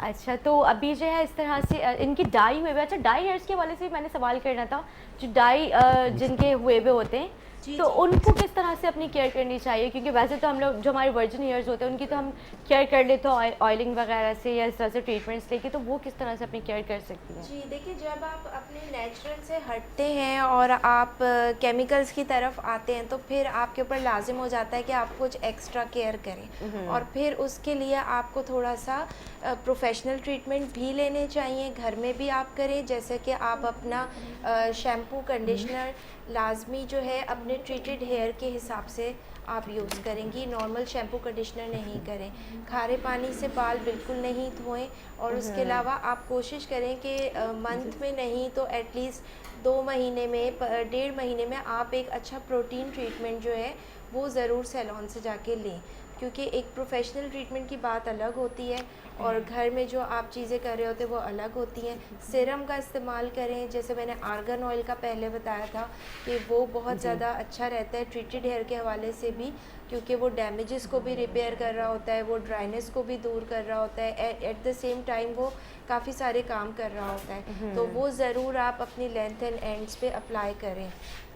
Speaker 1: अच्छा, तो अभी जो है इस तरह से इनकी डाई हुए हुए, अच्छा डाई हेयर्स के वाले से मैंने सवाल करना था, जो डाई जिनके हुए हुए होते हैं तो उनको किस तरह से अपनी केयर करनी चाहिए? क्योंकि वैसे तो हम लोग जो हमारे वर्जिन हेयर्स होते हैं उनकी तो हम केयर कर लेते हैं ऑयलिंग वगैरह से या इस तरह से ट्रीटमेंट्स लेके, तो वो किस तरह से अपनी केयर कर सकती हैं?
Speaker 2: जी देखिए, जब आप अपने नेचुरल से हटते हैं और आप केमिकल्स की तरफ आते हैं तो फिर आपके ऊपर लाजिम हो जाता है कि आप कुछ एक्स्ट्रा केयर करें, और फिर उसके लिए आपको थोड़ा सा प्रोफेशनल ट्रीटमेंट भी लेने चाहिए। घर में भी आप करें, जैसे कि आप अपना शैम्पू कंडीशनर लाजमी जो है अपने ट्रीटेड हेयर के हिसाब से आप यूज़ करेंगी। नॉर्मल शैम्पू कंडीशनर नहीं करें। खारे पानी से बाल बिल्कुल नहीं धोएं, और उसके अलावा आप कोशिश करें कि मंथ में नहीं तो एटलीस्ट 2 महीने में 1.5 महीने में आप एक अच्छा प्रोटीन ट्रीटमेंट जो है वो ज़रूर सैलून से जाके लें, क्योंकि एक प्रोफेशनल ट्रीटमेंट की बात अलग होती है और घर में जो आप चीज़ें कर रहे होते हैं वो अलग होती हैं। सीरम का इस्तेमाल करें, जैसे मैंने आर्गन ऑयल का पहले बताया था कि वो बहुत ज़्यादा अच्छा रहता है ट्रीटेड हेयर के हवाले से भी, क्योंकि वो डैमेजेस को भी रिपेयर कर रहा होता है, वो ड्राइनेस को भी दूर कर रहा होता है, एट द सेम टाइम वो काफ़ी सारे काम कर रहा होता है। तो वो ज़रूर आप अपनी लेंथ एंड एंड्स पे अप्लाई करें,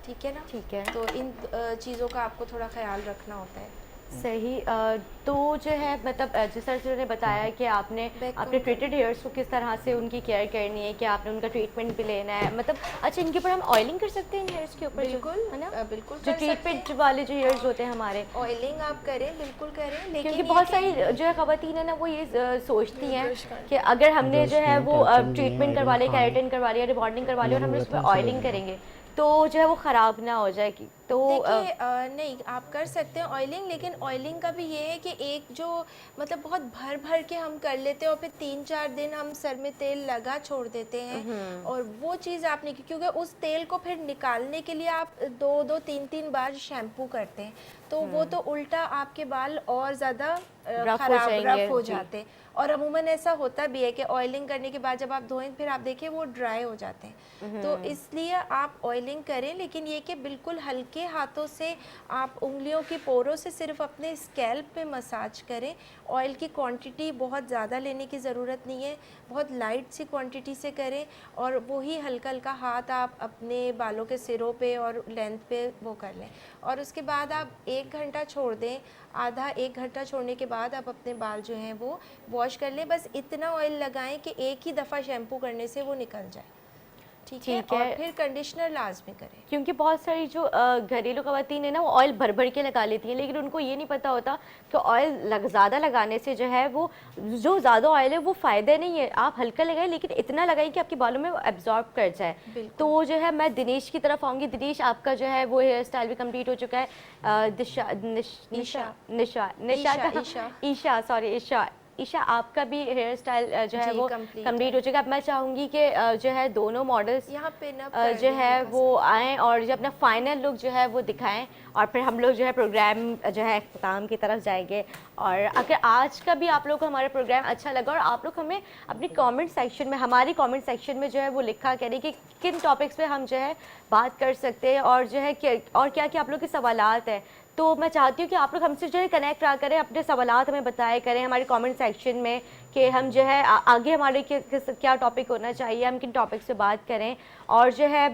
Speaker 2: ठीक है ना?
Speaker 1: ठीक है।
Speaker 2: तो इन चीज़ों का आपको थोड़ा ख्याल रखना होता है।
Speaker 1: सही। तो जो है मतलब जिस तरह से उन्होंने बताया कि आपने अपने ट्रीटेड हेयर्स को किस तरह से उनकी केयर करनी है, कि आपने उनका ट्रीटमेंट भी लेना है, मतलब अच्छा इनके ऊपर हम ऑयलिंग कर सकते हैं इन हेयर्स के ऊपर?
Speaker 2: बिल्कुल,
Speaker 1: है ना?
Speaker 2: बिल्कुल
Speaker 1: जो
Speaker 2: कर सकते हैं।
Speaker 1: ट्रीटमेंट वाले जो हेयर्स होते हैं हमारे,
Speaker 2: ऑयलिंग आप करें, बिल्कुल करें, लेकिन
Speaker 1: क्योंकि
Speaker 2: ये
Speaker 1: बहुत
Speaker 2: कि-
Speaker 1: सारी जो है ख़वातीन है ना वो ये सोचती हैं कि अगर हमने जो है
Speaker 3: ब्रश
Speaker 1: वो
Speaker 3: नहीं, टेंशन
Speaker 1: ट्रीटमेंट
Speaker 3: नहीं,
Speaker 1: करवा लिया,
Speaker 3: आयरन
Speaker 1: केराटिन करवा लिया, रिबॉन्डिंग करवा लिया और हम
Speaker 3: मैंने
Speaker 1: उस पर
Speaker 3: बताया
Speaker 1: ऑयलिंग
Speaker 3: चलेगा।
Speaker 1: करेंगे तो जो है वो ख़राब ना हो जाएगी। तो
Speaker 2: देखिए नहीं, आप कर सकते हैं ऑयलिंग, लेकिन ऑयलिंग का भी ये है कि एक जो मतलब बहुत भर भर के हम कर लेते हैं और फिर 3-4 दिन हम सर में तेल लगा छोड़ देते हैं, और वो चीज़ आप नहीं, क्योंकि उस तेल को फिर निकालने के लिए आप 2-2 3-3 बार शैम्पू करते हैं, तो वो तो उल्टा आपके बाल और ज़्यादा
Speaker 1: रफ हो
Speaker 2: ख़राब
Speaker 1: जाएंगे,
Speaker 2: रफ हो
Speaker 1: जी।
Speaker 2: जाते हैं। और अमूमन ऐसा होता भी है कि ऑयलिंग करने के बाद जब आप धोएं फिर आप देखिए वो ड्राई हो जाते हैं, तो इसलिए आप ऑयलिंग करें, लेकिन ये कि बिल्कुल हल्के हाथों से आप उंगलियों की पोरों से सिर्फ अपने स्कैल्प पे मसाज करें। ऑयल की क्वांटिटी बहुत ज़्यादा लेने की ज़रूरत नहीं है, बहुत लाइट सी क्वांटिटी से करें, और वही हल्का हल्का हाथ आप अपने बालों के सिरों पे और लेंथ पे वो कर लें, और उसके बाद आप 1 घंटा छोड़ दें। आधा 1 घंटा छोड़ने के बाद आप अपने बाल जो हैं वो वॉश कर लें। बस इतना ऑयल लगाएं कि एक ही दफ़ा शैम्पू करने से वो निकल जाए, ठीक है?
Speaker 1: ठीक है।
Speaker 2: और फिर कंडीशनर लाजमी करें।
Speaker 1: क्योंकि बहुत सारी जो घरेलू ख़वातीन है ना वो ऑयल भर भर के लगा लेती हैं, लेकिन उनको ये नहीं पता होता कि ऑयल ज़्यादा लगाने से जो है वो जो ज़्यादा ऑयल है वो फ़ायदा नहीं है। आप हल्का लगाएं लेकिन इतना लगाएं कि आपके बालों में वो एब्जॉर्ब कर जाए।
Speaker 2: बिल्कुल।
Speaker 1: तो जो है मैं दिनेश की तरफ आऊँगी। दिनेश, आपका जो है वो हेयर स्टाइल भी कंप्लीट हो चुका है। ईशा, आपका भी हेयर स्टाइल जो है
Speaker 2: जी,
Speaker 1: वो
Speaker 2: complete
Speaker 1: कंप्लीट
Speaker 2: है।
Speaker 1: हो चुका है। अब मैं चाहूँगी कि जो है दोनों मॉडल्स
Speaker 2: यहाँ पे ना
Speaker 1: जो है वो आएँ और जो अपना फाइनल लुक जो है वो दिखाएं, और फिर हम लोग जो है प्रोग्राम जो है इख्तिताम की तरफ जाएंगे। और अगर आज का भी आप लोग को हमारा प्रोग्राम अच्छा लगा और आप लोग हमें अपनी कमेंट सेक्शन में, हमारी कमेंट सेक्शन में जो है वो लिखा करें कि किन टॉपिक्स पे हम जो है बात कर सकते हैं, और जो है और क्या क्या आप लोग के सवालात हैं। तो मैं चाहती हूँ कि आप लोग हमसे जो है कनेक्ट रहा करें, अपने सवालात हमें बताया करें हमारे कमेंट सेक्शन में कि हम जो है आगे हमारे क्या टॉपिक होना चाहिए, हम किन टॉपिक से बात करें। और जो है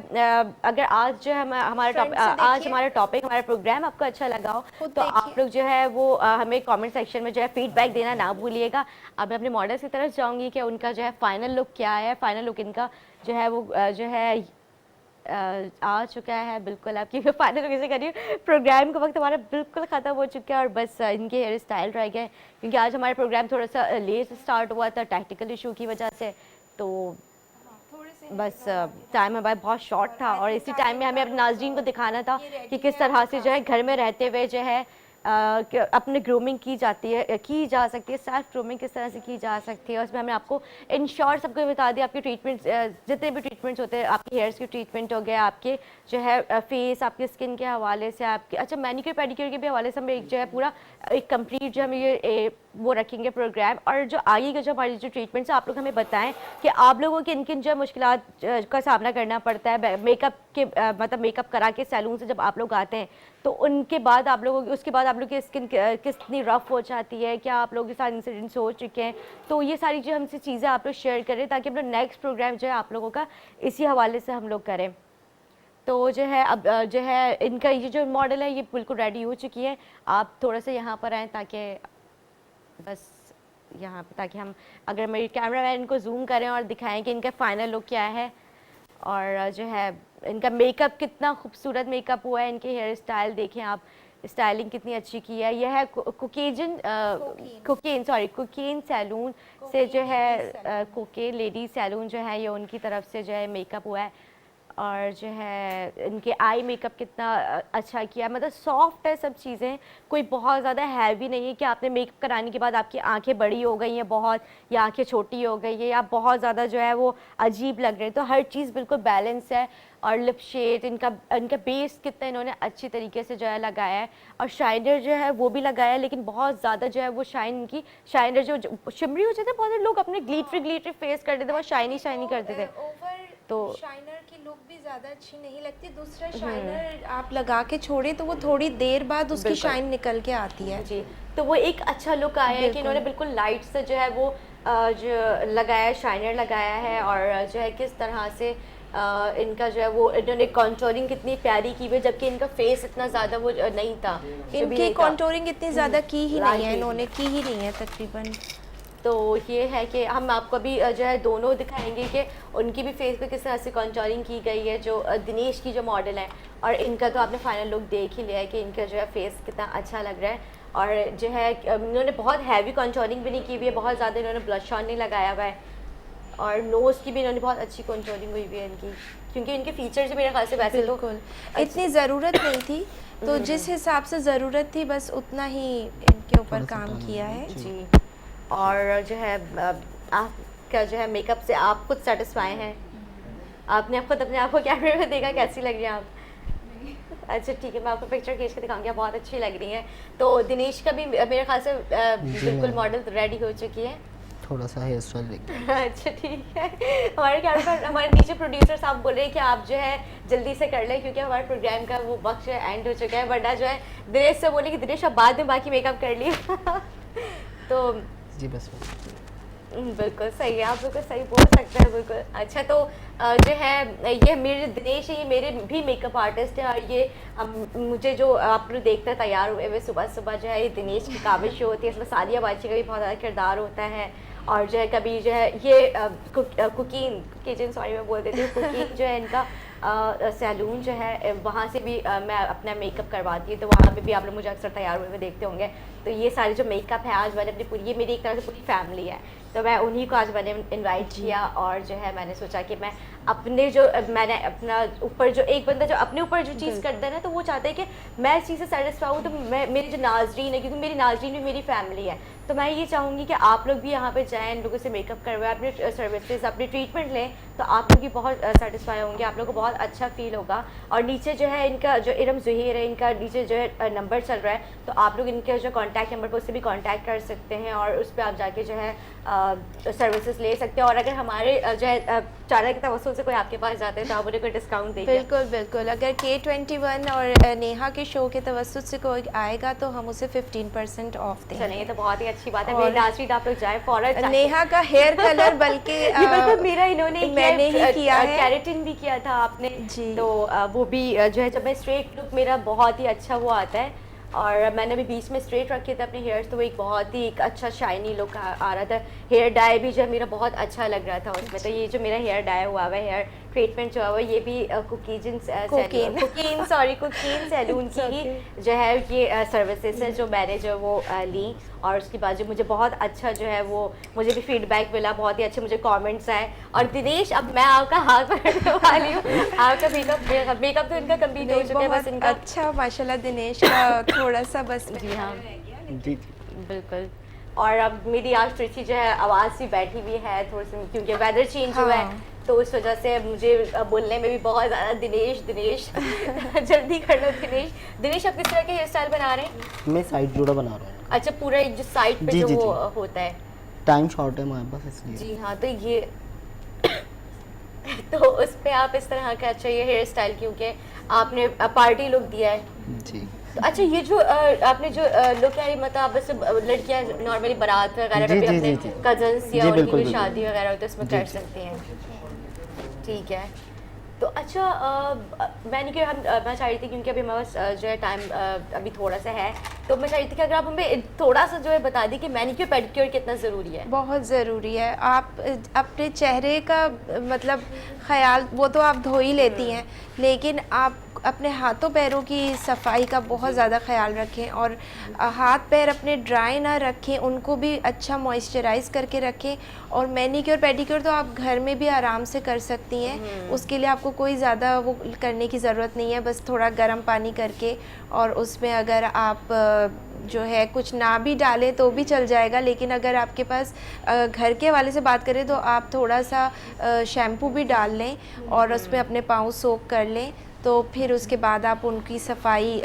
Speaker 1: अगर आज जो है हमारा टॉपिक हमारा प्रोग्राम आपको अच्छा लगा हो तो आप लोग जो है वो हमें कमेंट सेक्शन में जो है फीडबैक देना ना भूलिएगा। अब मैं अपने मॉडल्स की तरफ जाऊँगी कि उनका जो है फाइनल लुक क्या है। फाइनल लुक इनका जो है वो जो है आ चुका है। बिल्कुल आपकी फाइनल लुक कैसे करिए, प्रोग्राम का वक्त हमारा बिल्कुल ख़त्म हो चुका है और बस इनके हेयर स्टाइल रह गए, क्योंकि आज हमारा प्रोग्राम थोड़ा सा लेट स्टार्ट हुआ था टेक्निकल इशू की वजह से। तो बस टाइम हमारा बहुत शॉर्ट था और इसी टाइम में हमें अपने नाज़रीन को दिखाना था कि किस तरह से जो है घर में रहते हुए जो है अपने ग्रूमिंग की जा सकती है, सेल्फ ग्रूमिंग किस तरह से की जा सकती है। उसमें हमने आपको इन शॉर्ट सबको बता दिया, आपके ट्रीटमेंट्स जितने भी ट्रीटमेंट्स होते हैं, आपके हेयर्स के ट्रीटमेंट हो गया, आपके जो है फेस, आपके स्किन के हवाले से, आपके अच्छा मैनिक्योर पेडिक्योर के भी हवाले से हम एक जो है पूरा एक कंप्लीट जो हम ये वो रखेंगे प्रोग्राम। और जो आगे के जो हमारी जो ट्रीटमेंट्स आप लोग हमें बताएं कि आप लोगों के किन किन जो मुश्किलात का सामना करना पड़ता है मेकअप के मतलब मेकअप करा के सैलून से जब आप लोग आते हैं, तो उनके बाद आप लोगों की उसके बाद आप लोग की स्किन कितनी रफ हो जाती है, क्या आप लोगों के साथ इंसिडेंट्स हो चुके हैं। तो ये सारी जो हमसे चीज़ें आप लोग शेयर करें ताकि हम लोग नेक्स्ट प्रोग्राम जो है आप लोगों का इसी हवाले से हम लोग करें। तो जो है अब जो है इनका ये जो मॉडल है ये बिल्कुल रेडी हो चुकी है। आप थोड़ा सा यहाँ पर आएँ ताकि बस यहाँ पे ताकि हम अगर मेरे कैमरा मैन इनको जूम करें और दिखाएं कि इनका फाइनल लुक क्या है और जो है इनका मेकअप कितना खूबसूरत मेकअप हुआ है। इनके हेयर स्टाइल देखें आप, स्टाइलिंग कितनी अच्छी की है। यह है कुकीन सैलून से जो है कुकीन लेडी सैलून जो है ये उनकी तरफ से जो है मेकअप हुआ है। और जो है इनके आई मेकअप कितना अच्छा किया, मतलब सॉफ्ट है सब चीज़ें, कोई बहुत ज़्यादा हैवी नहीं है कि आपने मेकअप कराने के बाद आपकी आंखें बड़ी हो गई हैं बहुत, या आंखें छोटी हो गई है, या बहुत ज़्यादा जो है वो अजीब लग रहे हैं। तो हर चीज़ बिल्कुल बैलेंस है। और लिप शेड इनका बेस कितना इन्होंने अच्छी तरीके से जो है लगाया है। और शाइनर जो है वो भी लगाया है, लेकिन बहुत ज़्यादा जो है वो इनकी शाइनर जो शिमरी हो जाता है, बहुत सारे लोग अपने ग्लिटरी फेस करते थे, बहुत शाइनी करते थे।
Speaker 2: तो शाइनर की लुक भी ज़्यादा अच्छी नहीं लगती। दूसरा शाइनर आप लगा के छोड़े तो वो थोड़ी देर बाद उसकी शाइन निकल के आती है
Speaker 1: जी। तो वो एक अच्छा लुक आया है कि इन्होंने बिल्कुल लाइट से जो है वो जो लगाया है, शाइनर लगाया है। और जो है किस तरह से इनका जो है वो इन्होंने कॉन्टोरिंग कितनी प्यारी की हुई, जबकि इनका फेस इतना ज़्यादा वो नहीं था।
Speaker 2: इनकी कॉन्टोरिंग इतनी ज़्यादा की ही नहीं है, इन्होंने की ही नहीं है तकरीबन।
Speaker 1: तो ये है कि हम आपको अभी जो है दोनों दिखाएंगे कि उनकी भी फेस पे किस तरह से कॉन्टोरिंग की गई है, जो दिनेश की जो मॉडल है। और इनका तो आपने फाइनल लुक देख ही लिया है कि इनका जो है फेस कितना अच्छा लग रहा है। और जो है इन्होंने बहुत हैवी कॉन्टोरिंग भी नहीं की हुई है, बहुत ज़्यादा इन्होंने ब्लश ऑन नहीं लगाया हुआ है। और नोज़ की भी इन्होंने बहुत अच्छी कॉन्टोरिंग हुई हुई है इनकी, क्योंकि इनके फीचर्स मेरे ख्याल से वैसे
Speaker 2: बिल्कुल इतनी ज़रूरत नहीं थी, तो जिस हिसाब से ज़रूरत थी बस उतना ही इनके ऊपर काम किया है
Speaker 1: जी। और जो है आपका जो है मेकअप से आप खुद सेटिस्फाई हैं? आपने खुद अपने आप को कैमरे में देखा, कैसी लग रही है आप? अच्छा ठीक है, मैं आपको पिक्चर खींच के दिखाऊंगी, आप बहुत अच्छी लग रही हैं। तो दिनेश का भी मेरे ख्याल से बिल्कुल मॉडल रेडी हो चुकी है,
Speaker 3: थोड़ा सा हेयर स्टाइल देखते
Speaker 1: अच्छा ठीक है। हमारे कैमरा पर हमारे नीचे प्रोड्यूसर साहब बोल रहे हैं कि आप जो है जल्दी से कर लें, क्योंकि हमारे प्रोग्राम का वो वक्त जो है एंड हो चुका है। वरना जो है दिनेश से बोले कि दिनेश आप बाद में बाकी मेकअप कर लिए। तो
Speaker 3: जी बस
Speaker 1: बिल्कुल सही है, आप बिल्कुल सही बोल सकते हैं, बिल्कुल। अच्छा तो जो है ये मेरे दिनेश है, ये मेरे भी मेकअप आर्टिस्ट है। और ये मुझे जो आप लोग देखते हैं तैयार हुए हुए सुबह सुबह जो है ये दिनेश की काविश होती है, इसमें सादिया बाची का भी बहुत ज़्यादा किरदार होता है। और जो है कभी जो है ये कुकीन किचन सॉरी मैं बोल देती हूँ, कुकीन जो है इनका सैलून जो है वहाँ से भी मैं अपना मेकअप करवाती हूँ, तो वहाँ पे भी आप लोग मुझे अक्सर तैयार हुए देखते होंगे। तो ये सारे जो मेकअप है आज मैंने अपनी पूरी, ये मेरी एक तरह से पूरी फैमिली है, तो मैं उन्हीं को आज मैंने इनवाइट किया। और जो है मैंने सोचा कि मैं अपने जो मैंने अपना ऊपर जो एक बंदा जो अपने ऊपर जो चीज़ करता है ना, तो वो चाहता है कि मैं इस चीज़ से सेटिस्फाई हूँ। तो मैं मेरी जो नाजरीन है, क्योंकि मेरी नाजरीन भी मेरी फैमिली है, तो मैं ये चाहूँगी कि आप लोग भी यहाँ पे जाएँ, इन लोगों से मेकअप करवाएं, अपने सर्विसेज अपनी ट्रीटमेंट लें, तो आप लोग भी बहुत सेटिस्फाई होंगे, आप लोगों को बहुत अच्छा फील होगा। और नीचे जो है इनका जो इरम ज़ुहैर है, इनका नीचे जो है नंबर चल रहा है, तो आप लोग इनके जो कॉन्टैक्ट नंबर पर उससे भी कॉन्टैक्ट कर सकते हैं और उस पर आप जाके जो है सर्विसेज ले सकते हैं। और अगर हमारे जो है चारा के तवस्सुल से कोई आपके पास जाते हैं तो आप उन्हें कोई डिस्काउंट देंगे?
Speaker 2: बिल्कुल बिल्कुल, अगर K21 और नेहा के शो के तवस्सुल से कोई आएगा तो हम उसे 15% ऑफ देंगे।
Speaker 1: चलिए, तो बहुत ही अच्छी बात है। मेरी नाज़रीन आप लोग जाए फौरन।
Speaker 2: नेहा का हेयर कलर बल्कि
Speaker 1: ये बिल्कुल मेरा इन्होंने
Speaker 2: मैंने ही किया है,
Speaker 1: कैरेटिन भी किया था आपने
Speaker 2: जी।
Speaker 1: तो वो भी जो है जब मैं स्ट्रेट लुक मेरा बहुत ही अच्छा वो आता है। और मैंने अभी बीच में स्ट्रेट रखे थे अपने हेयर्स, तो वो एक बहुत ही एक अच्छा शाइनी लुक आ रहा था। हेयर डाई भी जो है मेरा बहुत अच्छा लग रहा था उसमें, तो ये जो मेरा हेयर डाई हुआ है हेयर ट्रीटमेंट जो है वो ये भी कुकीन सैलून की ही
Speaker 2: okay.
Speaker 1: जो है ये सर्विसेज है जो मैंने जो वो ली, और उसके बाद जो मुझे बहुत अच्छा जो है वो मुझे भी फीडबैक मिला, बहुत ही अच्छे मुझे कमेंट्स आए। और दिनेश, अब मैं आपका हाथ पकड़ने वाली हूँ, आपका मेकअप तो इनका कंप्लीट हो चुका है, बस इनका
Speaker 2: अच्छा माशाल्लाह दिनेश का थोड़ा सा बस
Speaker 1: जी हाँ
Speaker 3: जी जी
Speaker 1: बिल्कुल। और अब मेरी आज ट्रिची जो है आवाज़ भी बैठी हुई है थोड़ी सी, क्योंकि वेदर चेंज हुआ है
Speaker 2: हाँ।
Speaker 1: तो उस वजह से मुझे बोलने में भी बहुत ज़्यादा दिनेश दिनेश जल्दी कर लो दिनेश। दिनेश, आप किस तरह के हेयर स्टाइल बना रहे हैं?
Speaker 3: मैं साइड जोड़ा बना रहा हूँ।
Speaker 1: अच्छा, पूरा एक जो साइड पे
Speaker 3: जी,
Speaker 1: जो
Speaker 3: जी,
Speaker 1: वो
Speaker 3: जी।
Speaker 1: होता है।
Speaker 3: टाइम शॉर्ट है हमारे पास इसलिए।
Speaker 1: जी हाँ, तो ये तो उस पे आप इस तरह का अच्छा ये हेयर स्टाइल, क्योंकि आपने पार्टी लुक दिया है।
Speaker 3: जी
Speaker 1: तो अच्छा, ये जो आपने जो लुक है, मतलब आप बस लड़कियां नॉर्मली बारात वगैरह
Speaker 3: जी,
Speaker 1: पे
Speaker 3: जी,
Speaker 1: अपने
Speaker 3: जी, जी।
Speaker 1: कजन्स या
Speaker 3: जी,
Speaker 1: उनकी
Speaker 3: बिल्कुल,
Speaker 1: कोई
Speaker 3: बिल्कुल।
Speaker 1: शादी वगैरह हो तो इसमें
Speaker 3: जी,
Speaker 1: कर
Speaker 3: जी।
Speaker 1: सकते हैं। ठीक है। तो अच्छा, मैंने कि हम मैं चाह रही थी, क्योंकि अभी हमारे पास जो है टाइम अभी थोड़ा सा है, तो मैं चाह रही थी कि अगर आप हमें थोड़ा सा जो है बता दी कि मैनिक्योर पेडिक्योर कितना ज़रूरी है।
Speaker 2: बहुत ज़रूरी है। आप अपने चेहरे का मतलब ख्याल वो तो आप धो ही लेती हैं, लेकिन आप अपने हाथों पैरों की सफाई का बहुत ज़्यादा ख्याल रखें, और हाथ पैर अपने ड्राई ना रखें, उनको भी अच्छा मॉइस्चराइज़ करके रखें। और मैनिक्योर पेडिक्योर तो आप घर में भी आराम से कर सकती हैं, उसके लिए आपको कोई ज़्यादा वो करने की ज़रूरत नहीं है। बस थोड़ा गर्म पानी करके, और उसमें अगर आप जो है कुछ ना भी डालें तो भी चल जाएगा, लेकिन अगर आपके पास घर के हवाले से बात करें तो आप थोड़ा सा शैम्पू भी डाल लें और उसमें अपने पाँव सोक कर लें। तो फिर उसके बाद आप उनकी सफाई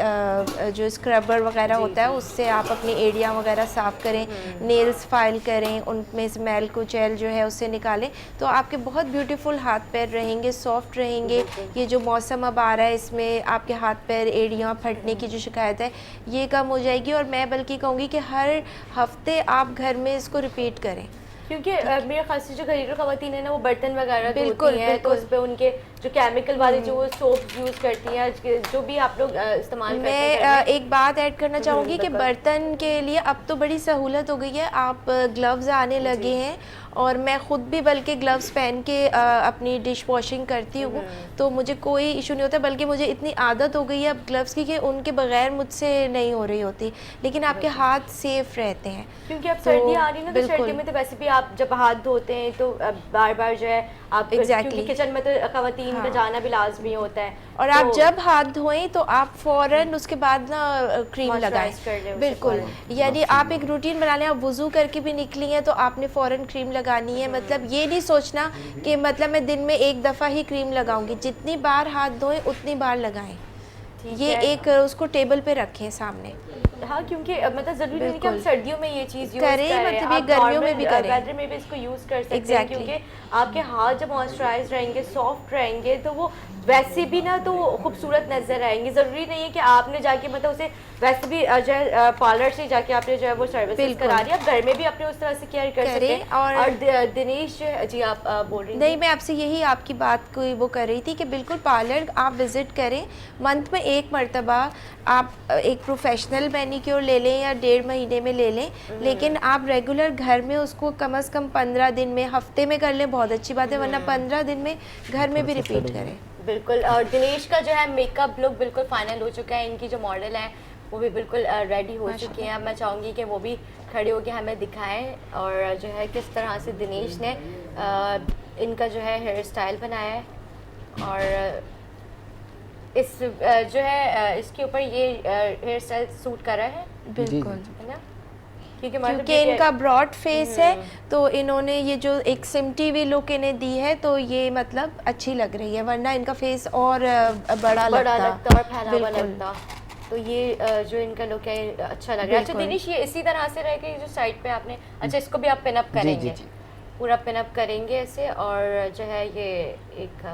Speaker 2: जो स्क्रबर वगैरह होता है उससे आप अपनी एड़ियाँ वगैरह साफ़ करें, नेल्स फाइल करें, उनमें से मैल को जेल जो है उससे निकालें, तो आपके बहुत ब्यूटीफुल हाथ पैर रहेंगे, सॉफ्ट रहेंगे। ये जो मौसम अब आ रहा है इसमें आपके हाथ पैर एड़ियाँ फटने की जो शिकायत है ये कम हो जाएगी। और मैं बल्कि कहूँगी कि हर हफ्ते आप घर में इसको रिपीट करें,
Speaker 1: क्योंकि मेरे ख्याल से जो घरेलू खवातीन है ना, वो बर्तन वगैरह
Speaker 2: बिल्कुल,
Speaker 1: धोती हैं, तो
Speaker 2: बिल्कुल।
Speaker 1: उस पे उनके जो केमिकल वाले जो वो सोप यूज़ करती हैं, जो भी आप लोग इस्तेमाल करते हैं घर
Speaker 2: मैं
Speaker 1: में।
Speaker 2: एक बात ऐड करना चाहूँगी कि
Speaker 1: बिल्कुल।
Speaker 2: बर्तन के लिए अब तो बड़ी सहूलत हो गई है, आप ग्लव्स आने लगे हैं, और मैं ख़ुद भी बल्कि ग्लव्स पहन के अपनी डिश वॉशिंग करती हूँ, तो मुझे कोई इशू नहीं होता, बल्कि मुझे इतनी आदत हो गई है अब ग्लव्स की कि उनके बगैर मुझसे नहीं हो रही होती, लेकिन आपके हाथ सेफ रहते हैं।
Speaker 1: क्योंकि अब
Speaker 2: तो
Speaker 1: सर्दी आ रही है ना, तो
Speaker 2: बिल्कुल।
Speaker 1: सर्दी में तो वैसे भी आप जब हाथ धोते हैं तो बार बार जो है आप
Speaker 2: Exactly.
Speaker 1: क्योंकि किचन में तो खवातीन का
Speaker 2: हाँ।
Speaker 1: जाना भी लाजमी होता है,
Speaker 2: और
Speaker 1: तो
Speaker 2: आप जब हाथ धोएं तो आप फ़ौरन उसके बाद ना क्रीम लगाएं।
Speaker 1: Moisturize कर लें उससे
Speaker 2: बिल्कुल,
Speaker 1: फ़ौरन।
Speaker 2: यानी आप एक रूटीन बना लें, आप वज़ू करके भी निकली हैं तो आपने फ़ौरन क्रीम लगानी है। मतलब ये नहीं सोचना कि मतलब मैं दिन में एक दफ़ा ही क्रीम लगाऊंगी, जितनी बार हाथ धोएं उतनी बार लगाएं।
Speaker 1: ठीक
Speaker 2: ये
Speaker 1: है।
Speaker 2: एक उसको टेबल पे रखें सामने।
Speaker 1: हाँ, क्योंकि मतलब ज़रूरी नहीं कि हम
Speaker 2: बिल्कुल।
Speaker 1: सर्दियों में ये चीज़ यूज़
Speaker 2: करें,
Speaker 1: करें,
Speaker 2: मतलब ये
Speaker 1: आप
Speaker 2: गर्मियों में
Speaker 1: normal,
Speaker 2: भी करें।
Speaker 1: वेदर में भी इसको यूज़ कर सकते हैं,
Speaker 2: Exactly.
Speaker 1: क्योंकि आपके हाथ जब मॉइस्चराइज रहेंगे, सॉफ्ट रहेंगे, तो वो वैसे भी ना तो खूबसूरत नज़र आएंगे। ज़रूरी नहीं है कि आपने जाके मतलब उसे वैसे भी जो है पार्लर से जाके आपने जो है वो सर्विसेज
Speaker 2: बिल्कुल।
Speaker 1: करा रही है, आप घर में भी अपने उस तरह से केयर कर सकते
Speaker 2: करें।
Speaker 1: हैं।
Speaker 2: और
Speaker 1: दिनेश जी, आप बोल रही
Speaker 2: नहीं, मैं आपसे यही आपकी बात को वो कर रही थी कि बिल्कुल पार्लर आप विज़िट करें, मंथ में एक मरतबा आप एक प्रोफेशनल मैनिक्योर ले लें या 1.5 महीने में ले लें, लेकिन आप रेगुलर घर में उसको कम से कम 15 दिन में, हफ्ते में कर लें बहुत अच्छी बात है, वरना 15 दिन में घर में भी रिपीट करें।
Speaker 1: बिल्कुल। और दिनेश का जो है मेकअप लुक बिल्कुल फाइनल हो चुका है, इनकी जो मॉडल है वो भी बिल्कुल रेडी हो चुकी हैं। अब मैं चाहूँगी कि वो भी खड़े होकर हमें दिखाएं और जो है किस तरह से दिनेश ने इनका जो है हेयर स्टाइल बनाया है, और इस जो है इसके ऊपर ये हेयर स्टाइल सूट कर रहा है,
Speaker 2: बिल्कुल,
Speaker 1: है ना? क्योंकि मतलब
Speaker 2: क्योंकि
Speaker 1: ये
Speaker 2: इनका ब्रॉड फेस है तो इन्होंने ये जो एक सिमटी हुई लुक इन्हें दी है, तो ये मतलब अच्छी लग रही है, वरना इनका फेस और बड़ा
Speaker 1: लगता और फैला हुआ
Speaker 2: बिल्कुल।
Speaker 1: लगता। तो ये जो इनका लुक है अच्छा लग रहा है। अच्छा
Speaker 2: बिल्कुल।
Speaker 1: दिनेश, ये इसी तरह से रहेगा, ये जो साइड पे आपने, अच्छा इसको भी आप पिन अप
Speaker 3: जी
Speaker 1: करेंगे?
Speaker 3: जी।
Speaker 1: पूरा पिन अप करेंगे ऐसे, और जो है ये एक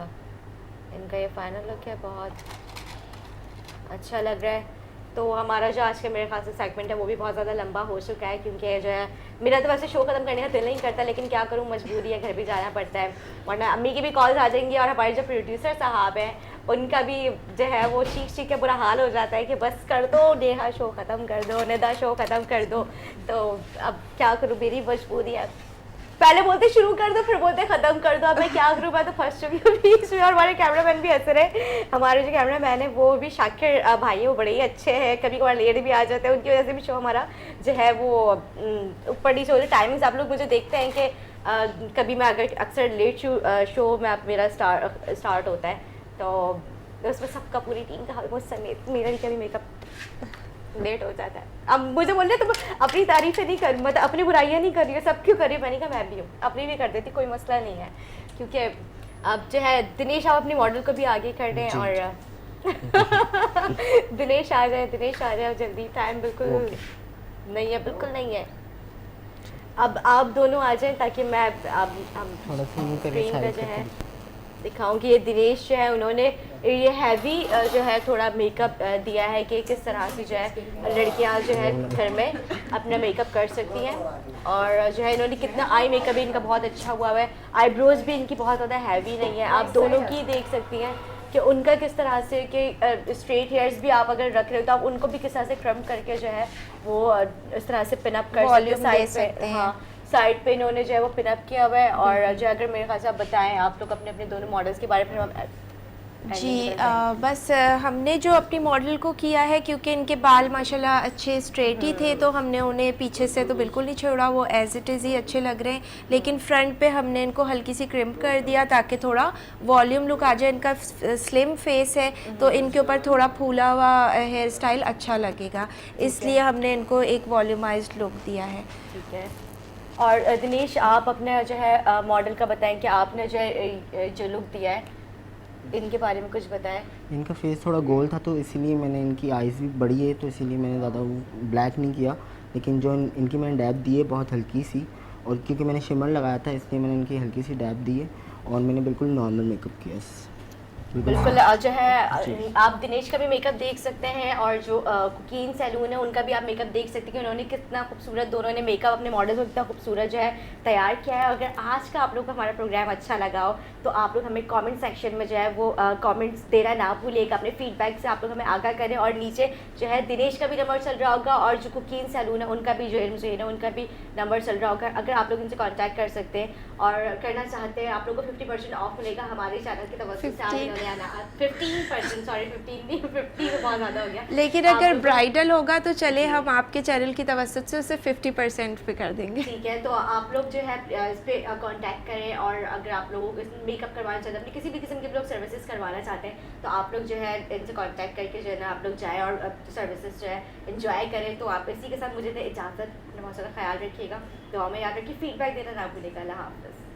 Speaker 1: इनका ये फाइनल लुक है, बहुत अच्छा लग रहा है। तो हमारा जो आज का मेरे ख्याल से सेगमेंट है वो भी बहुत ज़्यादा लंबा हो चुका है, क्योंकि जो है मेरा तो वैसे शो ख़त्म करने का दिल नहीं करता, लेकिन क्या करूँ, मजबूरी है, घर भी जाना पड़ता है, वरना अम्मी की भी कॉल्स आ जाएंगी, और हमारे जो प्रोड्यूसर साहब हैं उनका भी जो है वो चीख के बुरा हाल हो जाता है कि बस कर दो नेहा, शो ख़त्म कर दो, निदा शो ख़त्म कर दो। तो अब क्या करूँ, मेरी मजबूरी है। पहले बोलते शुरू कर दो, फिर बोलते ख़त्म कर दो, अब मैं क्या करूँ, मैं तो फंस चुकी हूँ बीच में। और हमारे कैमरामैन भी हंस रहे, हमारे जो कैमरामैन है वो भी शाकिर भाई है, वो बड़े ही अच्छे हैं, कभी कभार लेट भी आ जाते हैं, उनकी वजह से भी शो हमारा जो है वो ऊपर नीचे होते टाइमिंग्स। आप लोग मुझे देखते हैं कि कभी मैं अगर अक्सर लेट शो में आप मेरा स्टार्ट होता है तो उसमें सबका पूरी टीम का ऑलमोस्ट समेत मेरा भी कभी मेकअप लेट हो जाता है। अब मुझे बोल रहे तुम अपनी तारीफें नहीं कर, मतलब अपनी बुराइयां नहीं कर रही हो, सब क्यों कर रही हो? मैंने कहा मैं भी हूँ, अपनी भी कर देती, कोई मसला नहीं है, क्योंकि अब जो है दिनेश आप अपनी मॉडल को भी आगे कर दें और दिनेश आ जाए जल्दी, टाइम बिल्कुल नहीं है, बिल्कुल नहीं है। अब आप दोनों आ जाएं ताकि मैं अब हम
Speaker 3: थोड़ा सा यूँ करके
Speaker 1: स्क्रीन पे
Speaker 3: साइड
Speaker 1: जो है
Speaker 3: करके
Speaker 1: दिखाऊं कि ये दिनेश जो है उन्होंने ये हैवी जो है थोड़ा मेकअप दिया है कि किस तरह से जो है लड़कियां जो है घर में अपना मेकअप कर सकती हैं। और जो है इन्होंने कितना आई मेकअप भी इनका बहुत अच्छा हुआ है, आईब्रोज भी इनकी बहुत ज़्यादा हैवी नहीं है, आप दोनों की देख सकती हैं कि उनका किस तरह से कि स्ट्रेट हेयर्स भी आप अगर रख रहे हो तो आप उनको भी किस तरह से ट्रिम करके जो है वो इस तरह से पिनअप कर
Speaker 2: Volume दे
Speaker 1: सकते
Speaker 2: सकते
Speaker 1: हैं।
Speaker 2: हैं।
Speaker 1: हाँ, साइड पे इन्होंने जो है वो पिनअप किया हुआ है। और जो अगर मेरे ख्याल से आप बताएं आप लोग अपने अपने दोनों मॉडल्स के बारे में हम
Speaker 2: जी बस हमने जो अपनी मॉडल को किया है, क्योंकि इनके बाल माशाल्लाह अच्छे स्ट्रेट ही थे, तो हमने उन्हें पीछे से तो बिल्कुल नहीं छोड़ा, वो एज इट इज़ ही अच्छे लग रहे हैं, लेकिन फ्रंट पे हमने इनको हल्की सी क्रिम्प कर दिया ताकि थोड़ा वॉल्यूम लुक आ जाए। इनका स्लिम फेस है तो इनके ऊपर थोड़ा फूला हुआ हेयर स्टाइल अच्छा लगेगा, इसलिए हमने इनको एक वॉल्यूमाइज्ड लुक दिया है।
Speaker 1: ठीक है। और दिनेश आप अपने जो है मॉडल का बताएं कि आपने जो है जो लुक दिया है इनके बारे में कुछ बताएं।
Speaker 3: इनका फेस थोड़ा गोल था तो इसीलिए मैंने, इनकी आइज़ भी बड़ी है तो इसीलिए मैंने ज़्यादा ब्लैक नहीं किया, लेकिन जो इनकी मैंने डैप दी है बहुत हल्की सी, और क्योंकि मैंने शिमर लगाया था इसलिए मैंने इनकी हल्की सी डैप दी है और मैंने बिल्कुल नॉर्मल मेकअप किया।
Speaker 1: बिल्कुल जो है आप दिनेश का भी मेकअप देख सकते हैं और जो कुकीन सैलून है उनका भी आप मेकअप देख सकते हैं कि उन्होंने कितना खूबसूरत, दोनों ने मेकअप अपने मॉडल को कितना खूबसूरत जो है तैयार किया है। अगर आज का आप लोग को हमारा प्रोग्राम अच्छा लगा हो तो आप लोग हमें कमेंट सेक्शन में जो है वो कमेंट्स देना ना भूलिएगा, अपने फीडबैक से आप लोग हमें आगाह करें। और नीचे जो है दिनेश का भी नंबर चल रहा होगा और जो कुकीन सैलून है उनका भी जो है उनका भी नंबर चल रहा होगा, अगर आप लोग इनसे कॉन्टैक्ट कर सकते हैं और करना चाहते हैं आप लोग को 50% ऑफ मिलेगा हमारे चैनल की तरफ से। 15% सॉरी 15 नहीं 50 तो बहुत ज़्यादा हो गया,
Speaker 2: लेकिन अगर ब्राइडल होगा तो चले हम आपके चैनल की तवज्जुह से उसे 50% पे कर देंगे।
Speaker 1: ठीक है। तो आप लोग जो है इस पर कांटेक्ट करें और अगर आप लोगों को मेकअप करवाना चाहते हैं, अपनी किसी भी किस्म के लोग सर्विसेज करवाना चाहते हैं तो आप लोग जो है इनसे कांटेक्ट करके जो है ना आप लोग जाएँ और सर्विसेज जो है एंजॉय करें। तो आप इसी के साथ मुझे दे इजाज़त, अपना बहुत ज़्यादा ख्याल रखिएगा, दुआ में याद रखिए, फीडबैक देना ना भूलिएगा। अल्लाह हाफ़िज़।